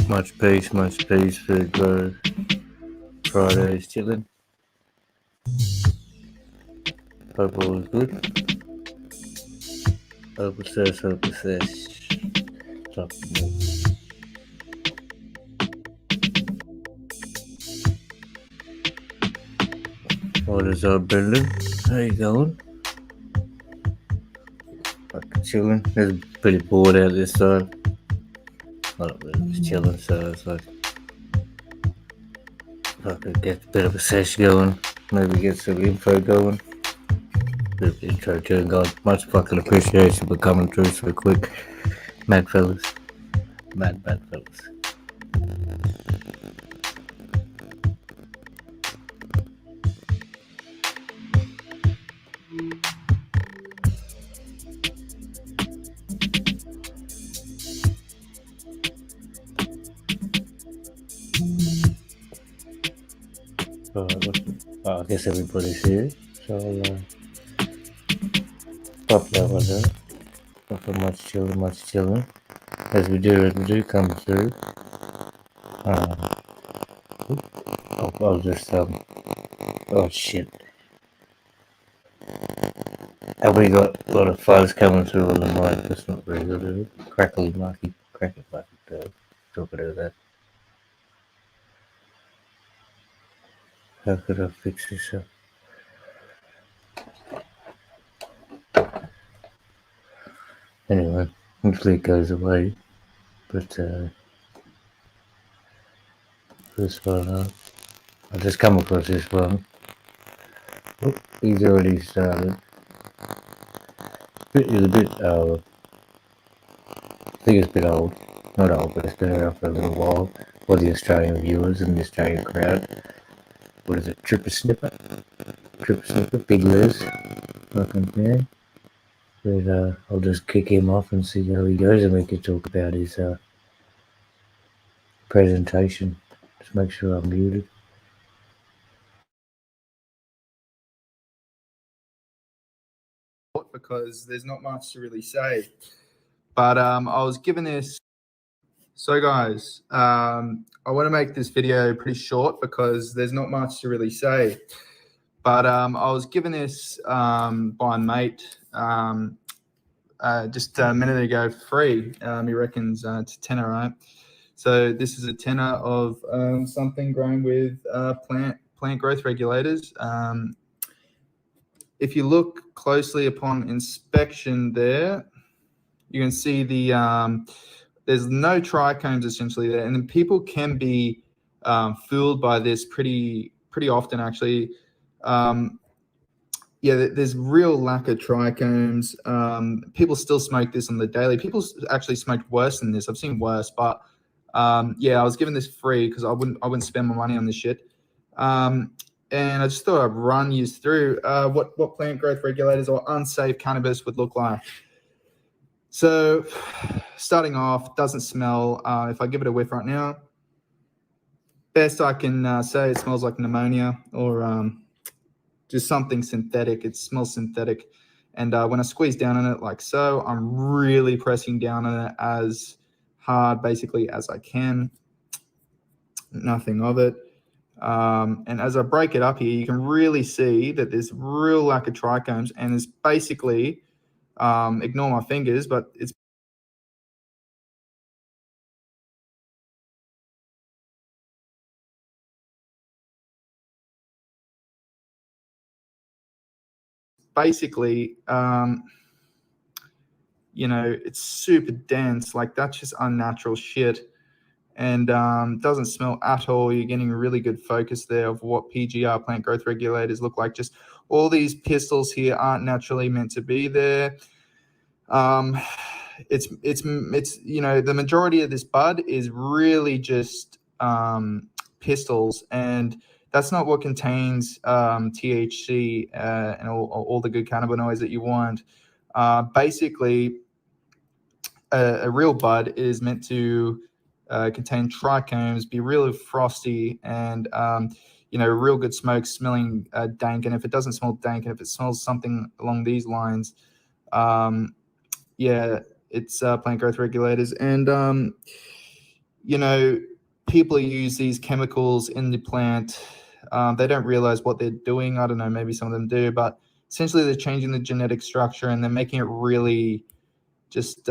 Much peace, FAIRGROW. Friday's chilling. Hope all is good. Hope it says. Stop. What is up, Brendan? How you going? Fucking chilling. It's pretty bored out this side. Well, not really, just chilling, so it's like fucking get a bit of a sesh going. Maybe get some info going. Bit of intro tune going. Much fucking appreciation for coming through so quick. Mad fellas. Mad fellas. I guess everybody's here, so I'll pop that one there. Not much chilling. As we do come through. I'll just oh shit. Have we got a lot of fuzz coming through on the mic? That's not very good, is it? Crackly marky, talk about that. How could I fix this up? Anyway, hopefully it goes away. But this one, I just come across this one. Oh, he's already started. He's a bit, I think it's a bit old. Not old, but it's been around for a little while. For the Australian viewers and the Australian crowd. What is it? Tripper Snipper, Big Liz. Fucking yeah. But I'll just kick him off and see how he goes, and we can talk about his presentation. Just make sure I'm muted. Because there's not much to really say, but I was given this. So guys, I want to make this video pretty short because there's not much to really say, but I was given this by a mate just a minute ago for free. He reckons it's a tenner, right? So this is a tenner of something grown with plant growth regulators. If you look closely upon inspection there, you can see the there's no trichomes essentially there, and then people can be fooled by this pretty often actually. Yeah, there's real lack of trichomes. People still smoke this on the daily. People actually smoked worse than this. I've seen worse, but yeah, I was given this free because I wouldn't spend my money on this shit. And I just thought I'd run you through what plant growth regulators or unsafe cannabis would look like. So starting off, doesn't smell. If I give it a whiff right now, best I can say it smells like pneumonia or just something synthetic. It smells synthetic. And when I squeeze down on it like so, I'm really pressing down on it as hard basically as I can. Nothing of it. And as I break it up here, you can really see that there's real lack of trichomes, and it's basically, ignore my fingers, but it's basically, you know, it's super dense. Like that's just unnatural shit, and doesn't smell at all. You're getting a really good focus there of what PGR, plant growth regulators, look like. Just all these pistils here aren't naturally meant to be there. It's you know, the majority of this bud is really just pistils, and that's not what contains THC and all the good cannabinoids that you want. Basically, a real bud is meant to contain trichomes, be really frosty, and you know, real good smoke, smelling dank. And if it doesn't smell dank, and if it smells something along these lines, yeah, it's plant growth regulators. And people use these chemicals in the plant. They don't realize what they're doing. I don't know, maybe some of them do, but essentially they're changing the genetic structure and they're making it really just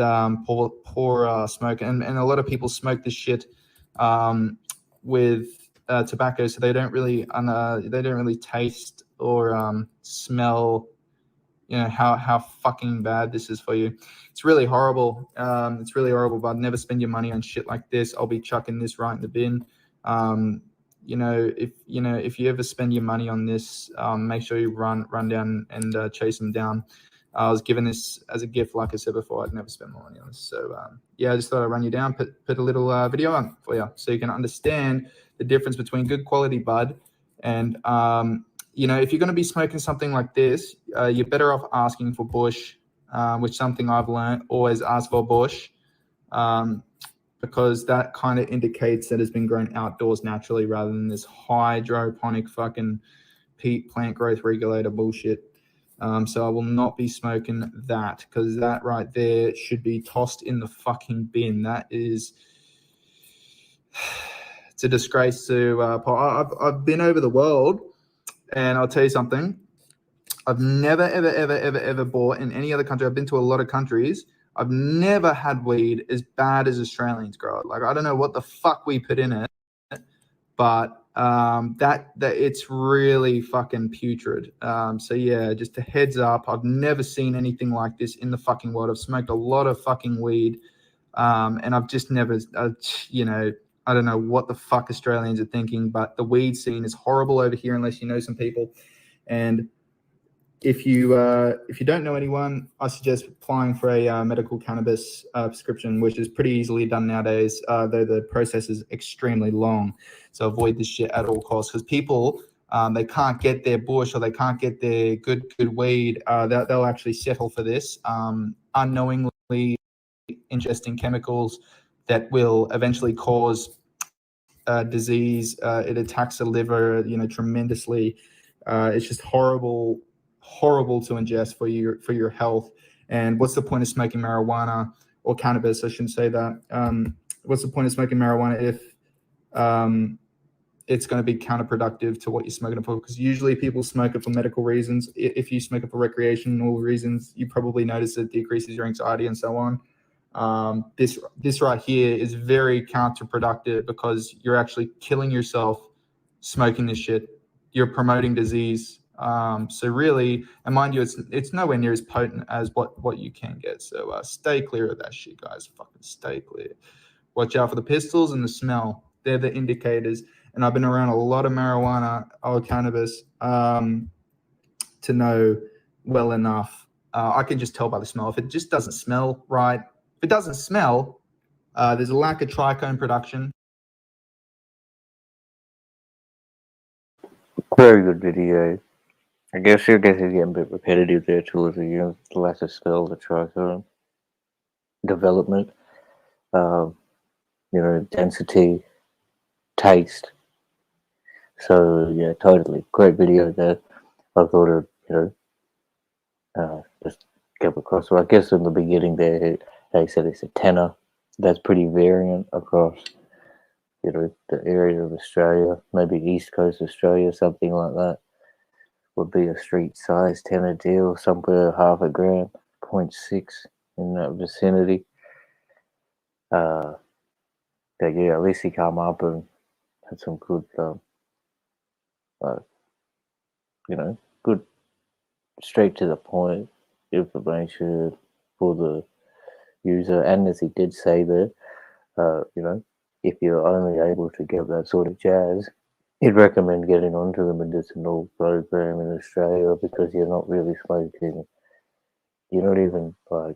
poor smoke. And a lot of people smoke this shit with tobacco, so they don't really taste or smell how fucking bad this is for you. It's really horrible. But never spend your money on shit like this. I'll be chucking this right in the bin. If you ever spend your money on this, make sure you run down and chase them down. I was given this as a gift, like I said before. I'd never spend my money on this. So I just thought I'd run you down, put a little video on for you so you can understand the difference between good quality bud and if you're going to be smoking something like this, you're better off asking for bush, which is something I've learned. Always ask for bush, because that kind of indicates that it's been grown outdoors naturally rather than this hydroponic fucking peat plant growth regulator bullshit. So I will not be smoking that, because that right there should be tossed in the fucking bin. It's a disgrace to I've been over the world. And I'll tell you something, I've never, ever bought in any other country. I've been to a lot of countries. I've never had weed as bad as Australians grow it. Like, I don't know what the fuck we put in it, but that it's really fucking putrid. So yeah, just a heads up. I've never seen anything like this in the fucking world. I've smoked a lot of fucking weed, and I've just never, I don't know what the fuck Australians are thinking, but the weed scene is horrible over here unless you know some people. And if you don't know anyone, I suggest applying for a medical cannabis prescription, which is pretty easily done nowadays, though the process is extremely long. So avoid this shit at all costs, because people, they can't get their bush or they can't get their good weed. They'll actually settle for this, unknowingly ingesting chemicals that will eventually cause disease. It attacks the liver, tremendously. It's just horrible to ingest for your health. And what's the point of smoking marijuana or cannabis? I shouldn't say that. What's the point of smoking marijuana if it's going to be counterproductive to what you're smoking it for? Because usually people smoke it for medical reasons. If you smoke it for recreational reasons, you probably notice it decreases your anxiety and so on. This right here is very counterproductive, because you're actually killing yourself smoking this shit. You're promoting disease. So really, and mind you, it's nowhere near as potent as what you can get. So stay clear of that shit, guys. Fucking stay clear. Watch out for the pistols and the smell. They're the indicators. And I've been around a lot of marijuana or cannabis to know well enough. I can just tell by the smell. If it just doesn't smell right, if it doesn't smell, there's a lack of trichome production. Very good video. I guess you're getting a bit repetitive there too, the lack of smell, the trichome development, density, taste. So yeah, totally great video there. I thought it, just get across. So I guess in the beginning there, they said it's a tenner. That's pretty variant across, the area of Australia, maybe East Coast Australia, something like that. Would be a street size tenner deal, somewhere half a gram, 0.6 in that vicinity. But yeah, at least he came up and had some good, good, straight to the point information for the user. And as he did say there, if you're only able to get that sort of jazz, he'd recommend getting onto the medicinal program in Australia, because you're not really smoking. You're not even the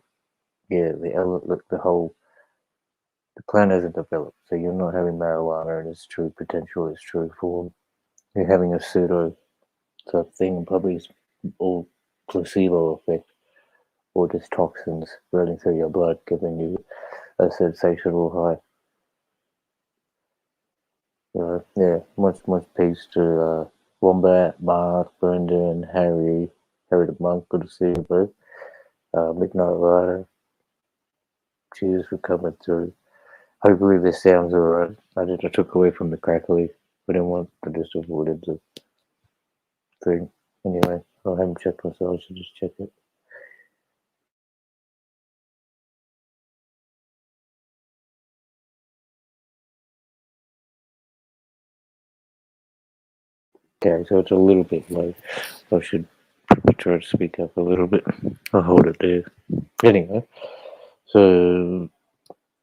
plant hasn't developed, so you're not having marijuana in its true potential, its true form. You're having a pseudo sort of thing, probably all placebo effect, or just toxins running through your blood, giving you a sensational high. Much peace to Wombat, Mark, Brendan, Harry the Monk. Good to see you both. Midnight Rider, cheers for coming through. Hopefully this sounds alright. I took away from the crackly. I didn't want to just avoid the thing. Anyway, I haven't checked myself, I should just check it. Okay, so it's a little bit low. I should try to speak up a little bit. I'll hold it there. Anyway, so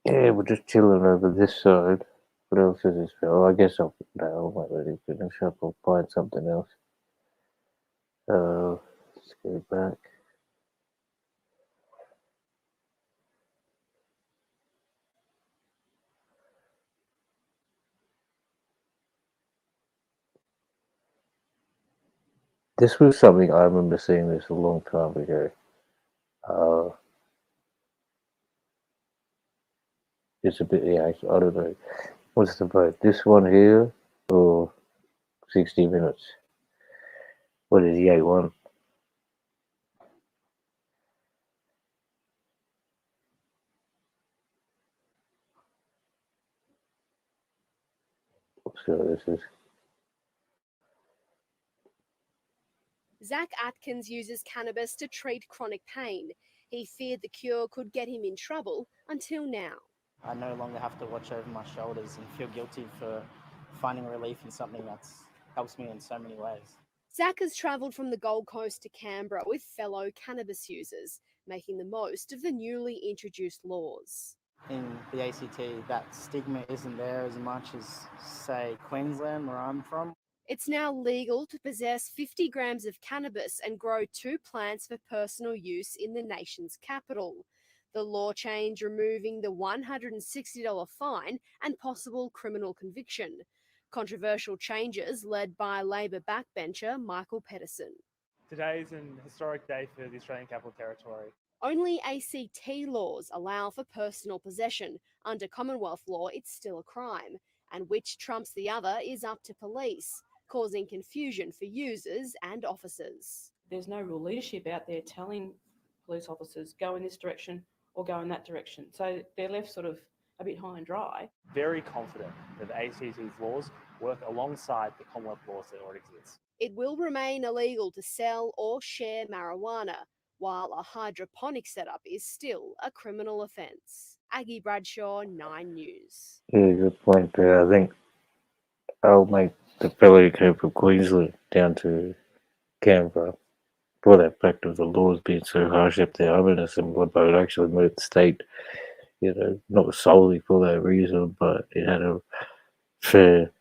yeah, we're just chilling over this side. What else is this? Oh, I guess I won't let it finish up. I'll find something else. Let's go back. This was something I remember seeing this a long time ago. It's a bit, yeah, I don't know. What's the vote? This one here or 60 minutes? What is the 8 one? So this is. Zach Atkins uses cannabis to treat chronic pain. He feared the cure could get him in trouble until now. I no longer have to watch over my shoulders and feel guilty for finding relief in something that helps me in so many ways. Zach has travelled from the Gold Coast to Canberra with fellow cannabis users, making the most of the newly introduced laws. In the ACT, that stigma isn't there as much as, say, Queensland, where I'm from. It's now legal to possess 50 grams of cannabis and grow 2 plants for personal use in the nation's capital. The law change removing the $160 fine and possible criminal conviction. Controversial changes led by Labor backbencher Michael Pedersen. Today is an historic day for the Australian Capital Territory. Only ACT laws allow for personal possession. Under Commonwealth law, it's still a crime, and which trumps the other is up to police, causing confusion for users and officers. There's no real leadership out there telling police officers go in this direction or go in that direction. So they're left sort of a bit high and dry. Very confident that the ACT's laws work alongside the Commonwealth laws that already exist. It will remain illegal to sell or share marijuana, while a hydroponic setup is still a criminal offence. Aggie Bradshaw, 9 News. Yeah, good point there. I think I'll make the fellow who came from Queensland down to Canberra for that fact of the laws being so harsh up there. I'm in a similar boat. I actually moved the state, not solely for that reason, but it had a fair,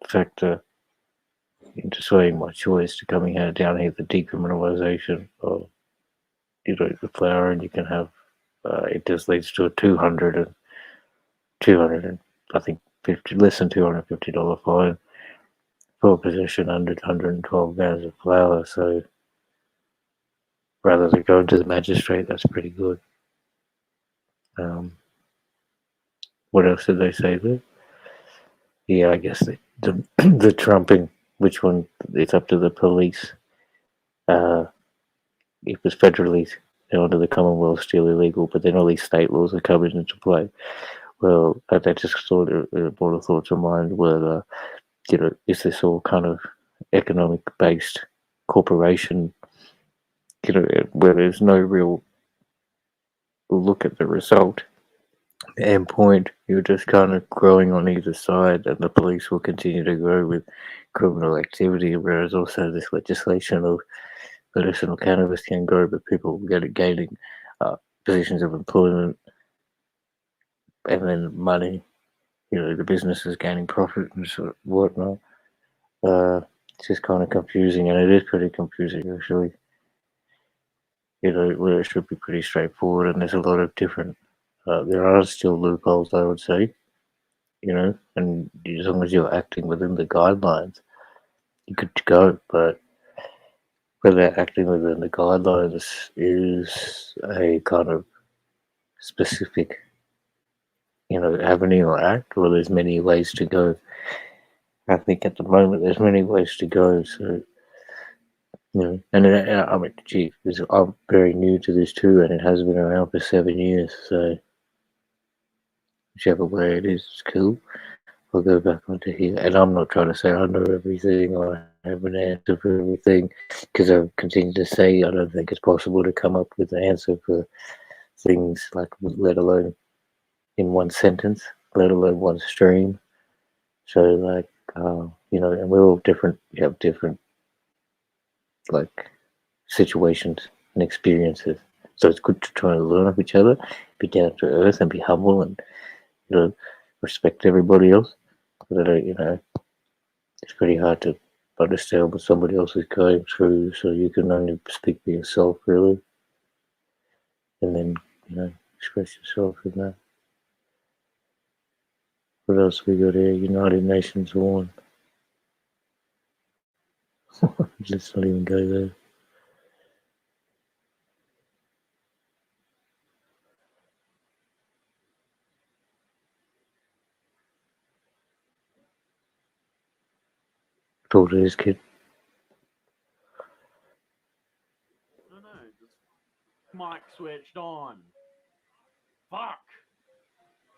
factor into swaying my choice to coming out down here, the decriminalisation of, the flower, and you can have, it just leads to a 200 and I think 50, less than $250 fine for possession under 112 grams of flour. So rather than going to the magistrate, that's pretty good. What else did they say there? Yeah, I guess the trumping, which one, it's up to the police. It was federally under the Commonwealth still illegal, but then all these state laws are coming into play. Well, that just sort of brought a thought to mind whether, is this all kind of economic based corporation, where there's no real look at the result, end point, you're just kind of growing on either side, and the police will continue to grow with criminal activity, whereas also this legislation of medicinal cannabis can grow, but people get it gaining positions of employment and then money, the business is gaining profit and sort of whatnot. It's just kind of confusing, and it is pretty confusing actually. Where it should be pretty straightforward, and there's a lot of different. There are still loopholes, I would say. And as long as you're acting within the guidelines, you're good to go. But whether acting within the guidelines is a kind of specific, avenue or act, or there's many ways to go. I think at the moment there's many ways to go. So, I mean, gee, I'm very new to this too, and it has been around for 7 years. So, whichever way it is, it's cool. I'll go back onto here, and I'm not trying to say I know everything or I have an answer for everything, because I continue to say I don't think it's possible to come up with an answer for things, like, let alone in one sentence, let alone one stream. So, like, and we're all different. We have different, like, situations and experiences. So it's good to try and learn off each other, be down to earth, and be humble, and respect everybody else. But it's pretty hard to understand what somebody else is going through. So you can only speak for yourself, really, and then express yourself in that. What else we got here? United Nations one. Let's not even go there. Talk to this kid. No, just mic switched on. Fuck.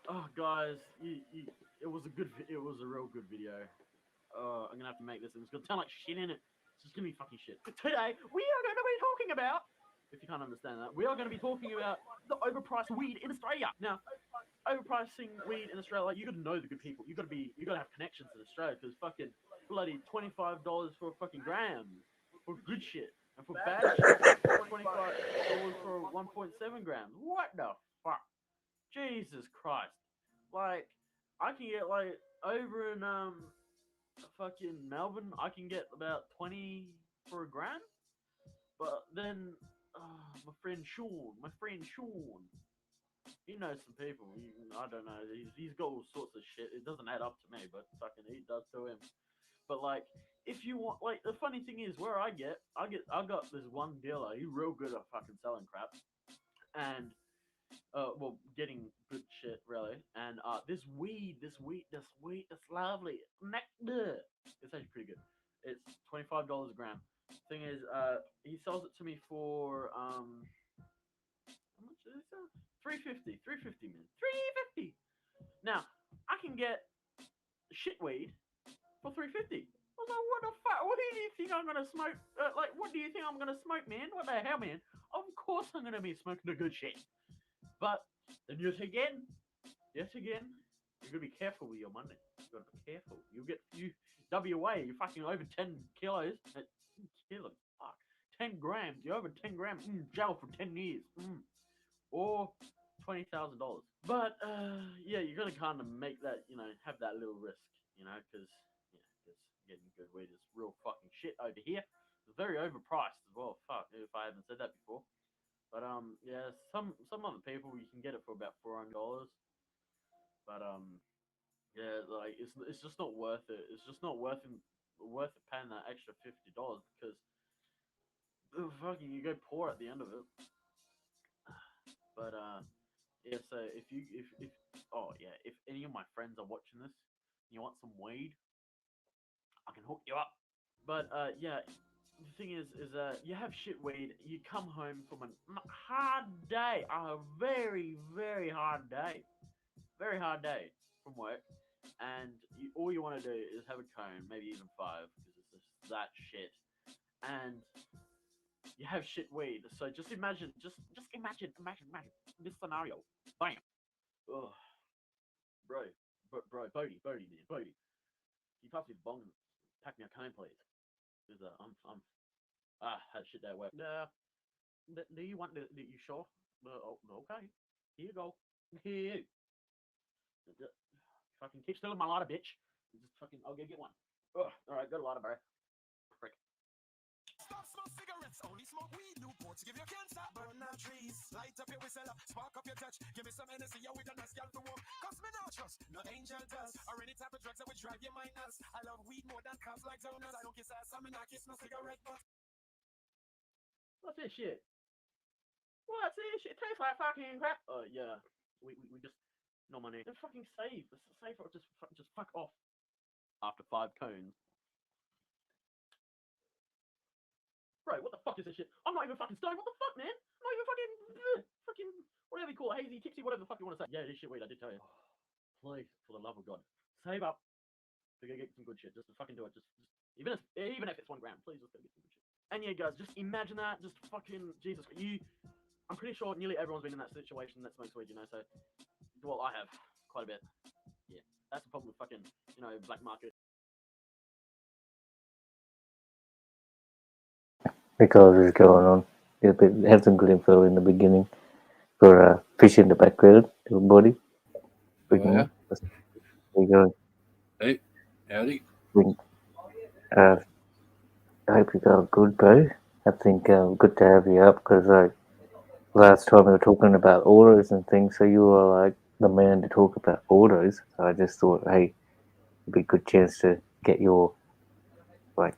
Oh, guys, it was a real good video. I'm gonna have to make this. It's gonna sound like shit in it. It's just gonna be fucking shit. Today we are going to be talking about. If you can't understand that, we are going to be talking about the overpriced weed in Australia. Now, overpricing weed in Australia, you got to know the good people. You got to have connections in Australia, because fucking bloody $25 for a fucking gram for good shit, and for bad shit, $25 for 1.7 grams. What the fuck? Jesus Christ! Like, I can get like over in fucking Melbourne, I can get about 20 for a gram. But then, my friend Sean, he knows some people. I don't know. He's got all sorts of shit. It doesn't add up to me, but fucking he does to him. But like, if you want, like, the funny thing is, where I got this one dealer. He's real good at fucking selling crap, and getting good shit really. And this weed, that's lovely. Nectar. It's actually pretty good. It's $25 a gram. Thing is, he sells it to me for how much did he sell? 350, 350, man, 350. Now I can get shit weed for 350. I was like, what the fuck? What do you think I'm gonna smoke? What do you think I'm gonna smoke, man? What the hell, man? Of course I'm gonna be smoking the good shit. But then yet again, you gotta be careful with your money. You gotta be careful. You WA, you're fucking over 10 kilos. Kilos, fuck. 10 grams. You're over 10 grams. Jail for 10 years. Or $20,000. But yeah, you gotta kind of make that, have that little risk, because getting good weed is real fucking shit over here. It's very overpriced as well. Fuck, if I haven't said that before. But yeah, some other people you can get it for about $400. But yeah, like it's just not worth it. It's just not worth it paying that extra $50, because fucking you go poor at the end of it. But yeah, so if any of my friends are watching this, and you want some weed, I can hook you up. But yeah, the thing is you have shit weed. You come home from a hard day, a very very hard day, from work, and all you want to do is have a cone, maybe even five, because it's just that shit, and you have shit weed. So just imagine this scenario. Bam. Ugh, bro, Bodie, man, Bodie. Can you pass me the bong and pack me a cone, please? Because I'm had shit that way. Do you want you sure? Okay. Here you go. Here. Fucking keep stealing my lighter, bitch. Just fucking, I'll go get one. Ugh, all right, got a lighter, bro. Frick. Stop smoke cigarettes, only smoke weed. Newports give you cancer, burn down trees. Light up your whistle, spark up your touch. Give me some energy, yo, with a nice girl to walk. Cause me not trust, no angel dust, or any type of drugs that would drive your mind nuts. I love weed more than cops like donuts. I don't kiss ass, I mean I kiss no cigarette butt. What's this shit? What's this shit? It tastes like fucking crap. Yeah. We just, no money. Just fucking save. Just save or just fuck off. After 5 cones. Bro, what the fuck is this shit? I'm not even fucking stoned. What the fuck, man? I'm not even fucking whatever you call it, hazy, tipsy, whatever the fuck you want to say. Yeah, this shit weed, I did tell you. please, for the love of God, save up to go get some good shit. Just to fucking do it. Just even if it's 1 gram, please just go get some good shit. And yeah, guys, just imagine that. Just fucking Jesus. I'm pretty sure nearly everyone's been in that situation that smokes weed, you know. So, well, I have quite a bit. Yeah, that's the problem with fucking, black market. Because it's going on. Have some good info in the beginning for fish in the background, your body. Oh, yeah. There you go. Hey, howdy. I hope you got good, bro. I think good to have you up because last time we were talking about autos and things, so you were like the man to talk about autos. So I just thought, hey, it'd be a good chance to get your, like,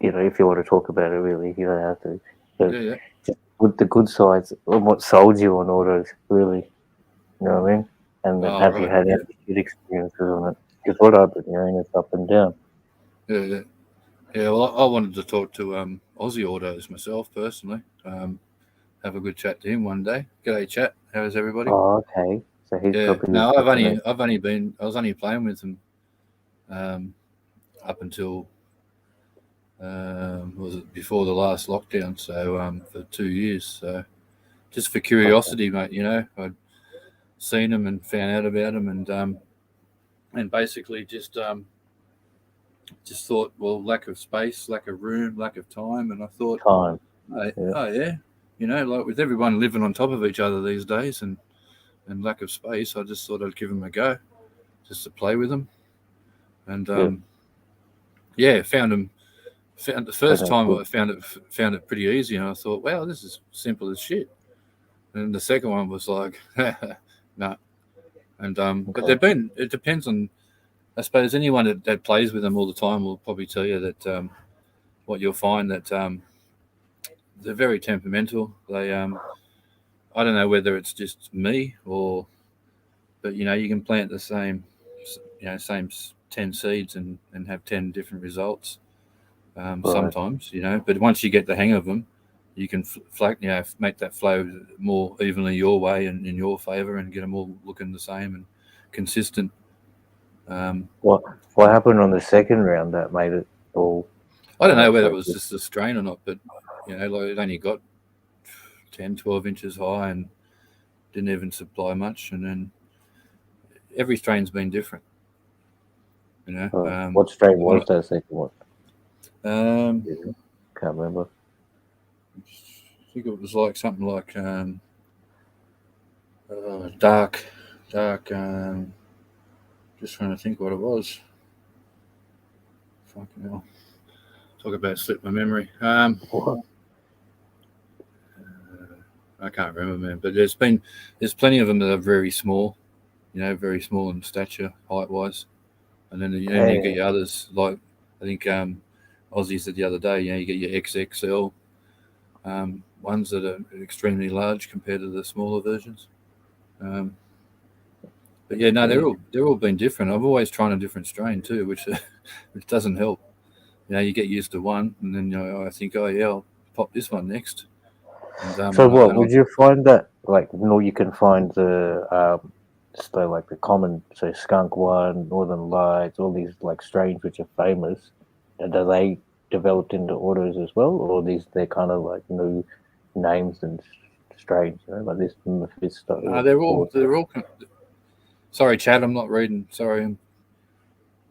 if you want to talk about it, really, you don't have to. But Yeah. just with the good sides and what sold you on autos, really. You know what I mean? And then have you had any good experiences on it? Because what I've been hearing is up and down. Yeah. Well, I wanted to talk to Aussie Autos myself personally. Have a good chat to him one day. G'day, chat. How's everybody? Oh, okay. So he's probably. No, I was only playing with him up until was it before the last lockdown? So for 2 years. So just for curiosity, mate. I'd seen him and found out about him, and basically just thought, well, lack of space, lack of room, lack of time, and I thought, time. Oh yeah, like with everyone living on top of each other these days, and lack of space, I just thought I'd give him a go, just to play with him, and found the first time I found it pretty easy, and I thought, wow, this is simple as shit. And the second one was like, no, and but it depends on. I suppose anyone that plays with them all the time will probably tell you that what you'll find that they're very temperamental. They I don't know whether it's just me but you can plant the same 10 seeds and have 10 different results sometimes, but once you get the hang of them, you can make that flow more evenly your way and in your favor and get them all looking the same and consistent. What happened on the second round that made it all? I don't know whether it was just a strain or not, but it only got 10, 12 inches high and didn't even supply much. And then every strain's been different. What strain was that second one? Can't remember. I think it was like something like dark. Just trying to think what it was. Fucking hell. Talk about slip my memory. I can't remember, man. But there's plenty of them that are very small, very small in stature, height-wise. And then you get your others, like I think Aussie said the other day, you get your XXL ones that are extremely large compared to the smaller versions. But they're all been different. I've always tried a different strain too, which doesn't help. You get used to one, and then I think, oh yeah, I'll pop this one next. And, so what would you find that you can find the like the common, so skunk one, Northern Lights, all these like strains which are famous, and are they developed into autos as well, or they're kind of like new names and strains, like this Mephisto? No, they're all. Sorry, Chad, I'm not reading. Sorry,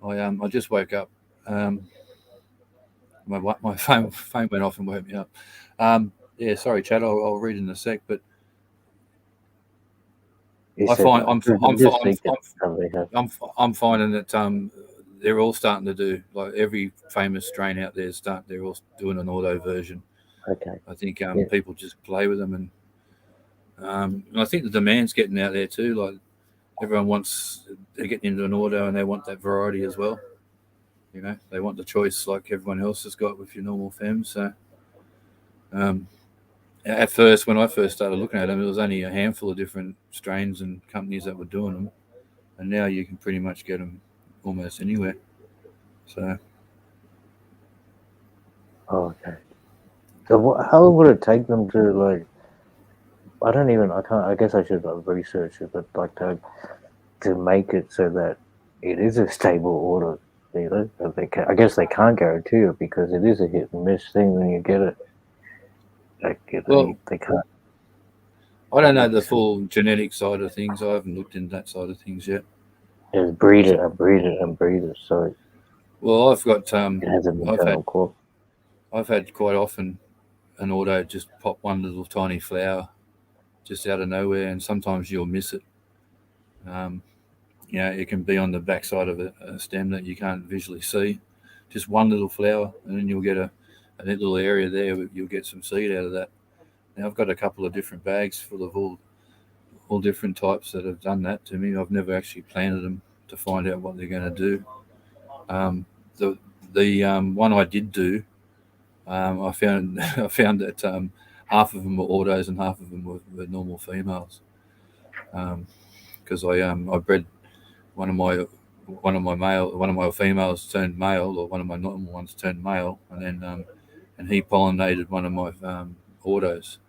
I just woke up. My phone went off and woke me up. Sorry, Chad. I'll read in a sec, but I'm finding that they're all starting to do, like every famous strain out there they're all doing an auto version. Okay. I think people just play with them, and I think the demand's getting out there too. Like everyone they're getting into an auto and they want that variety as well. They want the choice like everyone else has got with your normal fems. So at first, when I first started looking at them, it was only a handful of different strains and companies that were doing them, and now you can pretty much get them almost anywhere. So. Okay. So how long would it take them to I guess I should research it, but to make it so that it is a stable order. I guess they can't guarantee it because it is a hit and miss thing when you get it. Well, they can't. I don't know the full genetic side of things. I haven't looked into that side of things yet. Just breed it and breed it and breed it, so Well, I've got it has an internal core. I've had quite often an auto just pop one little tiny flower just out of nowhere, and sometimes you'll miss it. It can be on the backside of a stem that you can't visually see. Just one little flower, and then you'll get a little area there. You'll get some seed out of that. Now I've got a couple of different bags full of all different types that have done that to me. I've never actually planted them to find out what they're going to do. The one I did do, I found that half of them were autos and half of them were normal females. Because I bred one of my females turned male, or one of my normal ones turned male, and then and he pollinated one of my autos.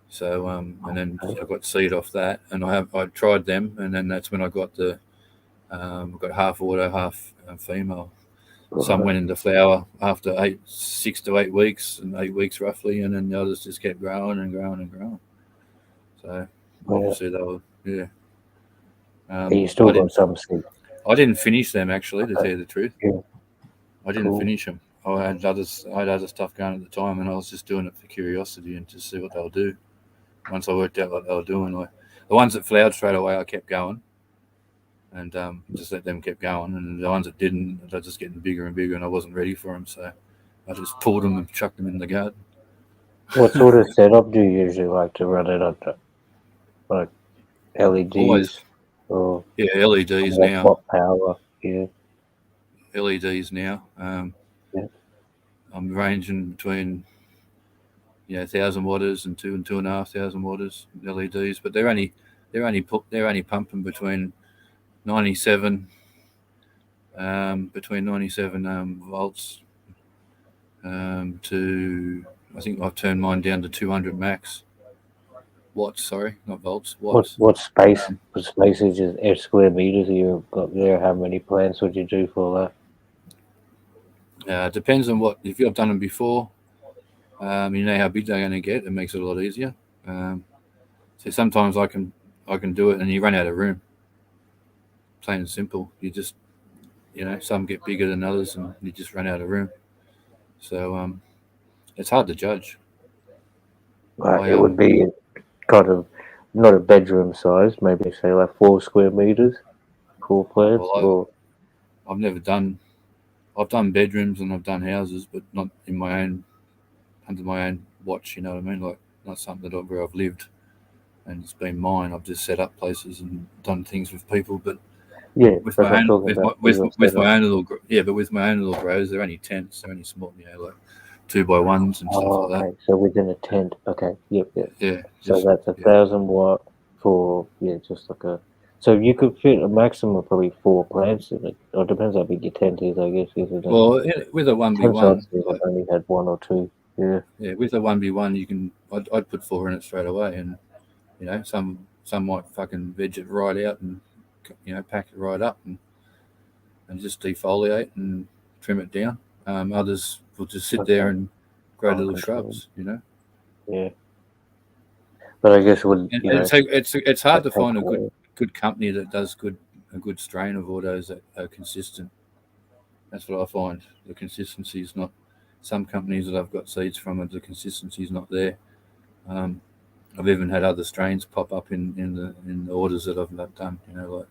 So and then I got seed off that, and I tried them, and then that's when I got got half auto, half female. Some went into flower after 6 to 8 weeks, and 8 weeks roughly, and then the others just kept growing and growing and growing. So obviously they were, yeah. You still got some seed. I didn't finish them actually, to tell you the truth. Yeah. I didn't finish them. I had other stuff going at the time, and I was just doing it for curiosity and to see what they'll do. Once I worked out what they were doing, the ones that flowered straight away, I kept going, and just let them keep going. And the ones that didn't, they're just getting bigger and bigger, and I wasn't ready for them, so I just pulled them and chucked them in the garden. What sort of setup do you usually like to run it under? Like LEDs? Always. Or LEDs now. What power? Yeah. LEDs now. Yeah. I'm ranging between 1,000 watters and 2,500 watters LEDs, but they're only pumping between 97 volts to, I think I've turned mine down to 200 max watts. Sorry, not volts. Watts. What space is just square meters you've got there? How many plants would you do for that? Depends on what. If you've done them before, you know how big they're going to get. It makes it a lot easier. So sometimes I can do it, and you run out of room. Plain and simple. You just, some get bigger than others, and you just run out of room. So it's hard to judge. It would be kind of not a bedroom size, maybe say like 4 square meters, 4 plants. Well, I've done bedrooms and I've done houses, but not in my own, under my own watch. You know what I mean? Like not something where I've lived and it's been mine. I've just set up places and done things with people, but with my own little grows, they're only tents. They're only small, like 2x1s and stuff like that. So within a tent. Okay. Yep. Yeah. So that's 1,000 watt for just like a. So you could fit a maximum of probably 4 plants in it. Or it depends how big your tent is, I guess. Well, with a 1v1, I've only had 1 or 2. Yeah. Yeah, with a 1v1, I'd put 4 in it straight away, and some might fucking veg it right out and pack it right up and just defoliate and trim it down. Others will just sit there and grow little shrubs. Yeah. But I guess it's hard to find a good company that does a good strain of autos that are consistent. That's what I find. The consistency is not. Some companies that I've got seeds from, the consistency is not there. I've even had other strains pop up in the orders that I've done. Like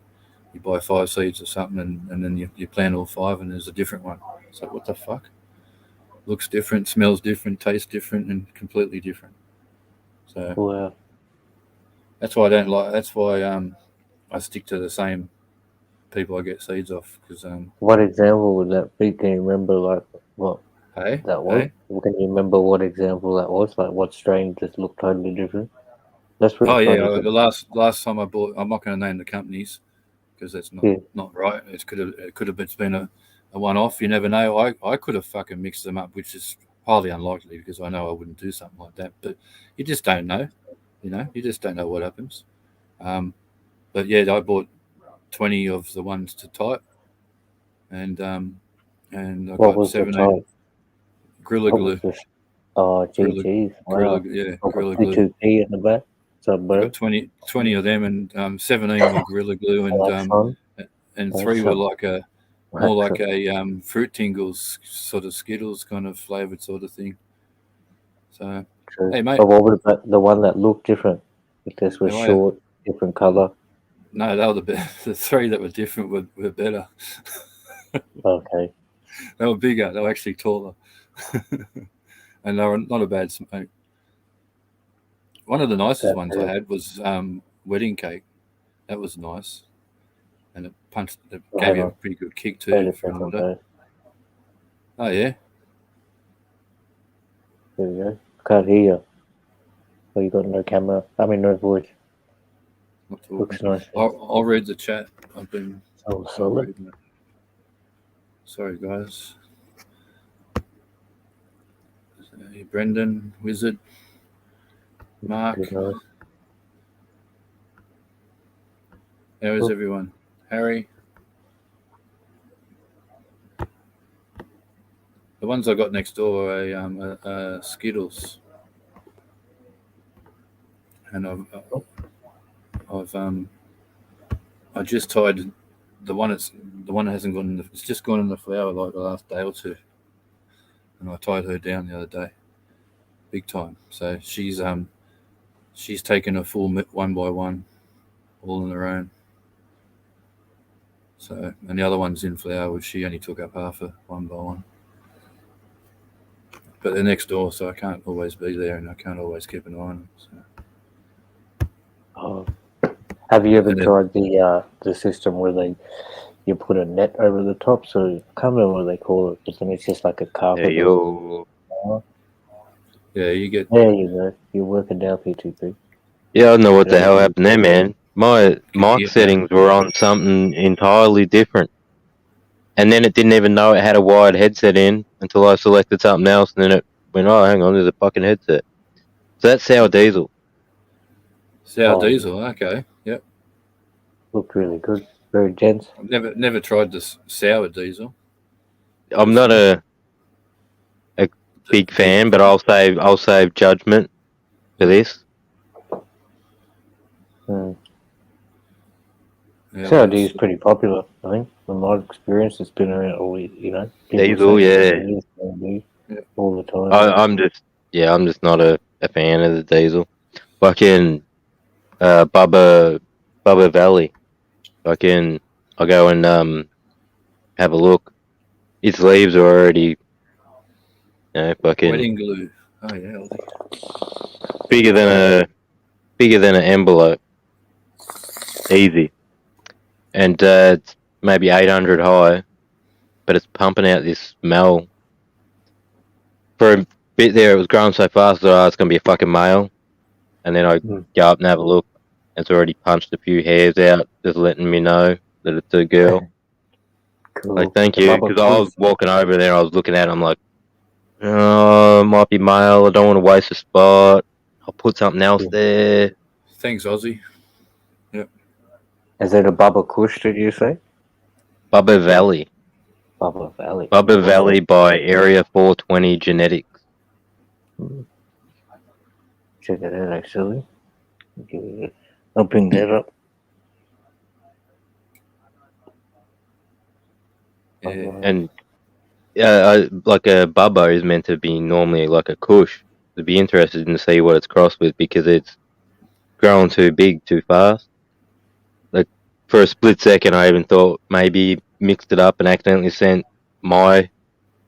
you buy 5 seeds or something, and then you plant all 5, and there's a different one. It's like, what the fuck? Looks different, smells different, tastes different, and completely different. So wow. That's why I don't like. That's why I stick to the same people I get seeds off. Because what example would that be? Can you remember like what? Hey, that was. Hey? Can you remember what example that was? Like what strain just looked totally different? That's the last time I bought. I'm not going to name the companies because that's not right. It could have been a one-off. You never know. I could have fucking mixed them up, which is highly unlikely because I know I wouldn't do something like that. But you just don't know. You just don't know what happens. But yeah, I bought 20 of the ones to type, and I What got was the 17 type? Gorilla What Glue. was this? Oh, Gorilla, GG's. Gorilla, Wow. yeah, I've got Gorilla Glue. 22P in the back. What's up, I bro? got 20 of them, and 17 were Gorilla Glue, Oh, that's fun. and That's 3 were some like more like retro. a Fruit Tingles sort of Skittles kind of flavored sort of thing. So, True. hey mate, But what about the one that looked different? If this was how are you? short, different color. No, they were the 3 that were different were better. Okay. They were bigger. They were actually taller, and they were not a bad smoke. One of the nicest That's ones I had was wedding cake. That was nice, and it Oh, gave hang you a on. pretty good kick Wait too a for an second, order. bro. Oh yeah, There we go. Can't hear you. Oh, you got no camera. I mean, no voice. not talking. Looks nice. I'll read the chat. I've been Oh, solid. reading it. Sorry guys. Hey, Brendan, Wizard, Mark. Good nice. How is Cool. everyone? Harry. The ones I got next door are Skittles, and I just tied the one that hasn't gone in it's just gone in the flower like the last day or two, and I tied her down the other day, big time. So she's taken a full one by one, all on her own. So, and the other one's in flower, which she only took up half a one by one. But they're next door, so I can't always be there, and I can't always keep an eye on them. So. Oh. Have you ever And then- tried the system where you put a net over the top? So I can't remember what they call it, but then it's just like a carpet. Hey, yo. Yeah, you get. There you go. You're working down P2P. Yeah, I don't know what the Yeah. hell happened there, man. My mic Yeah. settings were on something entirely different. And then it didn't even know it had a wired headset in until I selected something else, and then it went, oh, hang on, there's a fucking headset. So that's Sour Diesel. Sour Oh. Diesel, okay, yep. Looked really good. Very dense. I've never tried this sour diesel. I'm not a big fan, but I'll save judgment for this. Yeah, Sour D is pretty popular, I think. From my experience, it's been around all, people Diesel, say yeah. all the time. I'm just not a fan of the diesel. Fucking Bubba Valley. I'll go and have a look. Its leaves are already fucking Wedding glue. Oh yeah. bigger than an envelope. Easy. And it's maybe 800 high, but it's pumping out this smell. For a bit there, it was growing so fast that it's going to be a fucking male. And then I go up and have a look. It's already punched a few hairs out, just letting me know that it's a girl. Cool. Like, thank you, because I was walking over there, I was looking at it, I'm like, oh, it might be male, I don't want to waste a spot. I'll put something else there. Thanks, Aussie. Yep. Is it a Bubba Kush, did you say? Bubba Valley. Bubba Valley. Bubba Valley by Area 420 Genetics. Check it out, actually. I'll bring that up. Yeah. And like a Bubba is meant to be normally like a Kush. I'd be interested to see what it's crossed with because it's growing too big too fast. Like for a split second, I even thought maybe mixed it up and accidentally sent my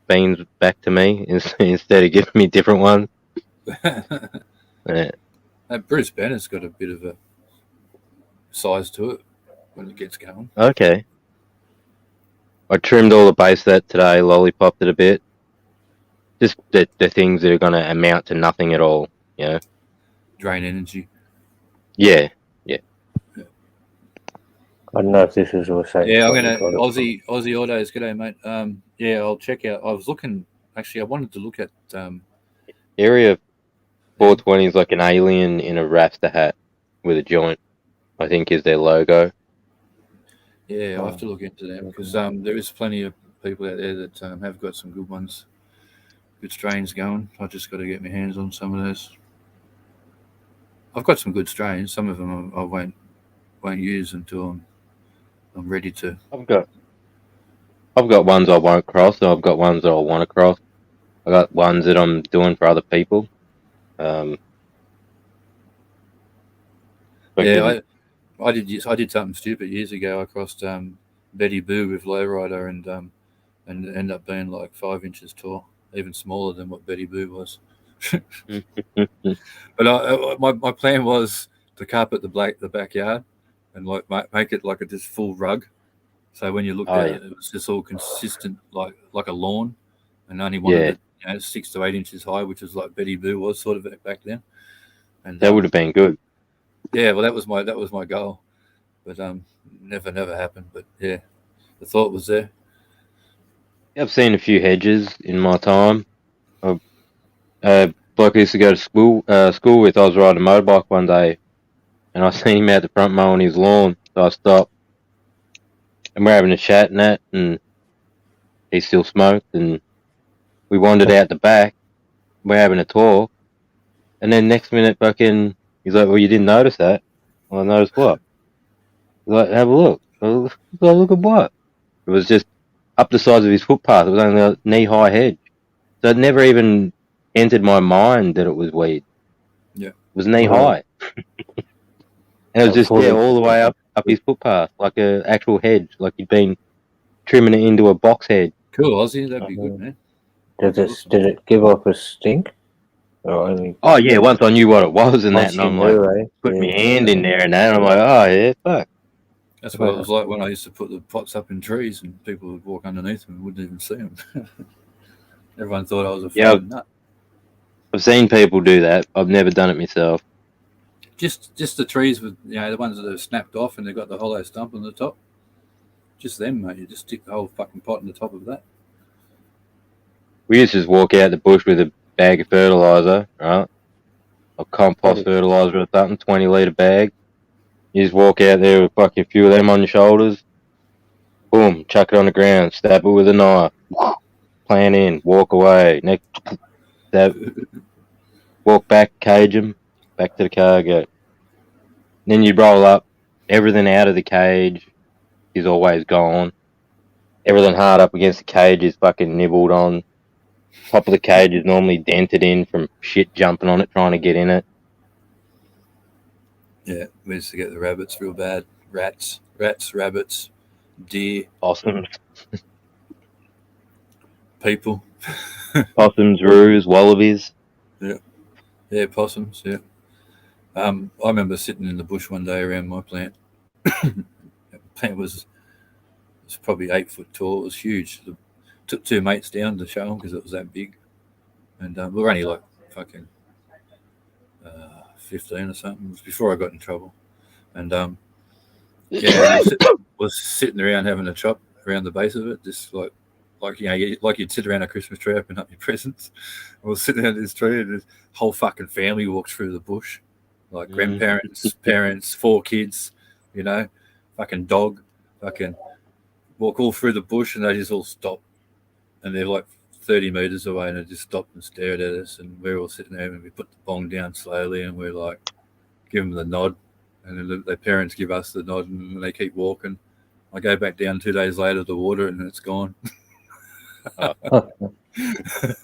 beans back to me instead of giving me different ones. Yeah. Bruce Banner's got a bit of a size to it when it gets going. Okay. I trimmed all the base of that today, lollipopped it a bit. Just the things that are going to amount to nothing at all, Drain energy. Yeah. I don't know if this is also. Yeah, I'm gonna Aussie Autos. G'day, mate. Yeah, I'll check out. I was looking. Actually, I wanted to look at. Area 420 is like an alien in a Rasta hat with a joint. I think is their logo. Yeah, I'll have to look into them because there is plenty of people out there that have got some good ones, good strains going. I just got to get my hands on some of those. I've got some good strains. Some of them I won't use until I'm ready to. I've got ones I won't cross, and I've got ones that I want to cross. I got ones that I'm doing for other people. Yeah, I did something stupid years ago. I crossed Betty Boo with Lowrider and it ended up being like 5 inches tall, even smaller than what Betty Boo was. But my plan was to carpet the backyard and like make it like a just full rug. So when you looked at it, it was just all consistent, like a lawn, and only wanted it 6 to 8 inches high, which was like Betty Boo was sort of back then. And that would have been good. Yeah, well, that was my goal, but never happened. But yeah, the thought was there. I've seen a few hedges in my time. Bloke I used to go to school with. I was riding a motorbike one day, and I seen him out the front mowing his lawn. So I stopped, and we're having a chat and that, and he still smoked, and we wandered out the back. We're having a talk, and then next minute, fucking, he's like, "Well, you didn't notice that." Well, I noticed what? He's like, "Have a look." I was like, "Look at what?" It was just up the sides of his footpath. It was only a knee-high hedge, so it never even entered my mind that it was weed. Yeah, it was knee-high, and it was just all the way up his footpath, like a actual hedge, like he'd been trimming it into a box hedge. Cool, Aussie, that'd be good, man. Did it give off a stink? Oh yeah, once I knew what it was and that, and I'm like, put my hand in there and that, and I'm like, oh yeah, fuck. That's what it was like when I used to put the pots up in trees and people would walk underneath them and wouldn't even see them. Everyone thought I was a fucking nut. I've seen people do that. I've never done it myself. Just the trees with the ones that are snapped off and they've got the hollow stump on the top. Just them, mate. You just stick the whole fucking pot on the top of that. We used to just walk out the bush with a bag of fertilizer, right? Or compost fertilizer or something, 20-litre bag. You just walk out there with fucking a few of them on your shoulders. Boom, chuck it on the ground, stab it with a knife. Plant in, walk away. Next, walk back, cage them, back to the car, go. Then you roll up. Everything out of the cage is always gone. Everything hard up against the cage is fucking nibbled on. Top of the cage is normally dented in from shit jumping on it, trying to get in it. Yeah, we used to get the rabbits real bad. Rats, rabbits, deer. Possums. People. Possums, roos, wallabies. Yeah, possums, yeah. I remember sitting in the bush one day around my plant. The plant was probably 8 foot tall. It was huge. Took 2 mates down to show them because it was that big. And we were only like fucking 15 or something. It was before I got in trouble. And was sitting around having a chop around the base of it, just like you'd sit around a Christmas tree, open up your presents. I was sitting under this tree, and this whole fucking family walks through the bush, like grandparents, parents, 4 kids, fucking dog, fucking walk all through the bush, and they just all stop, and they're like 30 meters away, and they just stopped and stared at us, and we're all sitting there, and we put the bong down slowly, and we're like, give them the nod, and then their parents give us the nod, and they keep walking. I go back down 2 days later to the water, and it's gone.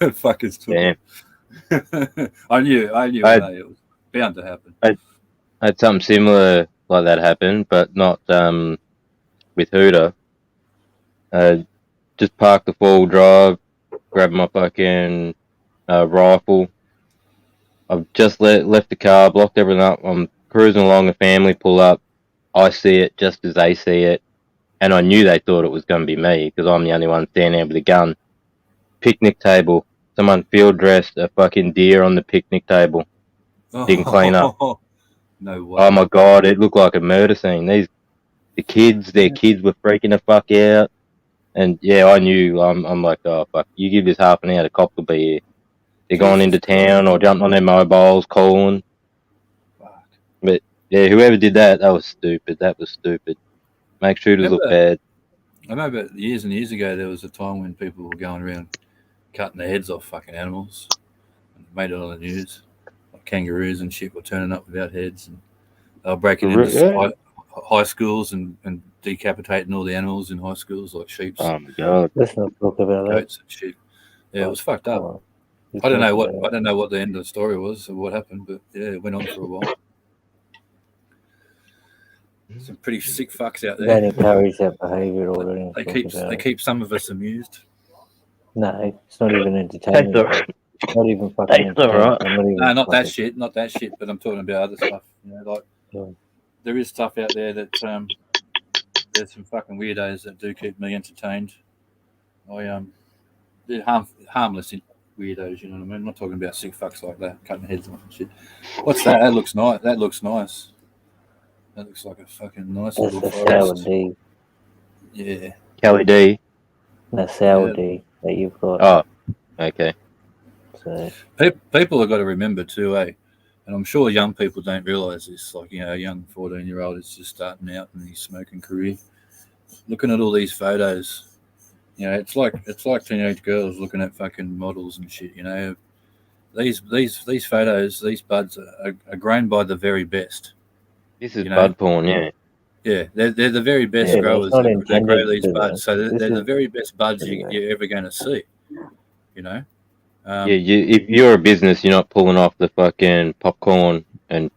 Fuckers took it. I knew it was bound to happen. I had something similar like that happen, but not with Hooter. Just parked the 4-wheel drive, grabbed my fucking rifle. I've just left the car, blocked everything up. I'm cruising along, a family pull up. I see it just as they see it. And I knew they thought it was going to be me because I'm the only one standing there with a gun. Picnic table. Someone field dressed a fucking deer on the picnic table. Didn't clean up. No way. Oh my God, it looked like a murder scene. Their kids were freaking the fuck out. And yeah, I knew. I'm like, oh fuck, you give this half an hour, the cops will be here. They're going into town or jumping on their mobiles, calling. But Yeah, whoever did that, that was stupid. That was stupid. Make shooters look bad. I remember years and years ago there was a time when people were going around cutting the heads off fucking animals. And made it on the news. Like kangaroos and shit were turning up without heads, and they were breaking into high schools and decapitating all the animals in high schools, like sheep. Oh my god! Let's not talk about that. Goats and sheep. Yeah, it was fucked up. I don't know what the end of the story was or what happened, but yeah, it went on for a while. Some pretty sick fucks out there. Don't encourage that behaviour or anything. They keep some of us amused. No, it's not even entertainment. Not even fucking alright. No, not that shit. Not that shit. But I'm talking about other stuff. You know, like there is stuff out there that there's some fucking weirdos that do keep me entertained. They're harmless weirdos. You know what I mean? I'm not talking about sick fucks like that, cutting heads off and shit. What's that? That looks nice. That looks nice. That looks like a fucking nice little forest. Sour D. Yeah. Kelly D. That's sour D that you've got. Oh, okay. So people have got to remember too, and I'm sure young people don't realise this. Like, you know, a young 14-year-old is just starting out in his smoking career. Looking at all these photos, you know, it's like teenage girls looking at fucking models and shit. You know, these photos, these buds are grown by the very best. This is bud porn, yeah. Yeah, they're the very best growers that grow these buds. So they're the very best buds you're ever going to see. You know. If you're a business, you're not pulling off the fucking popcorn and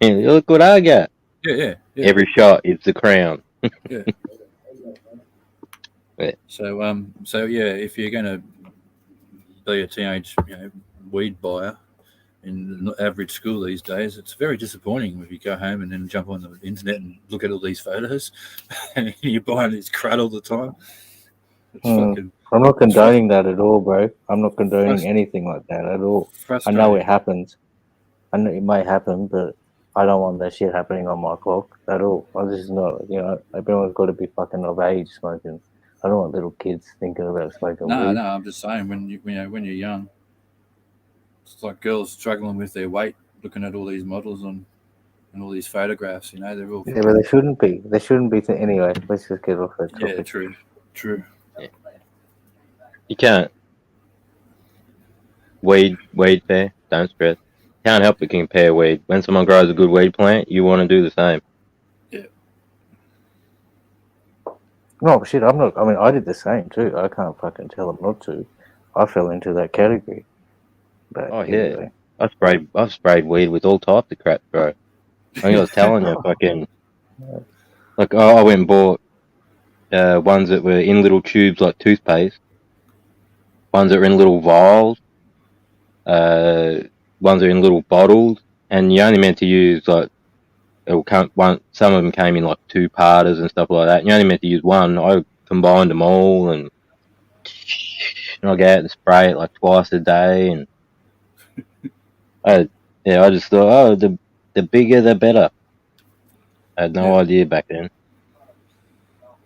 look what I got. Yeah. Every shot is the crown. Yeah. Yeah. So yeah, if you're going to be a teenage, weed buyer in the average school these days, it's very disappointing if you go home and then jump on the internet and look at all these photos and you're buying this crud all the time. It's fucking. I'm not condoning that at all, bro. I'm not condoning anything like that at all. I know it happens. I know it might happen, but I don't want that shit happening on my clock at all. I just not, everyone's got to be fucking of age smoking. I don't want little kids thinking about smoking weed. No, I'm just saying when you're young, it's like girls struggling with their weight, looking at all these models and all these photographs. You know, they're all. Yeah, but they shouldn't be. They shouldn't be. Anyway, let's just get off that topic. Yeah, true. You can't. Weed fair, don't stress. Can't help but compare weed. When someone grows a good weed plant, you want to do the same. Yeah. No, shit, I'm not. I mean, I did the same too. I can't fucking tell them not to. I fell into that category. But anyway. I've sprayed weed with all types of crap, bro. I think I was telling you, fucking. Like, I went and bought ones that were in little tubes like toothpaste. Ones that are in little vials, ones are in little bottles, and you're only meant to use like some of them came in like 2-parters and stuff like that. And you're only meant to use one. I combined them all, and I go out and spray it like twice a day. And I just thought, the bigger the better. I had no idea back then.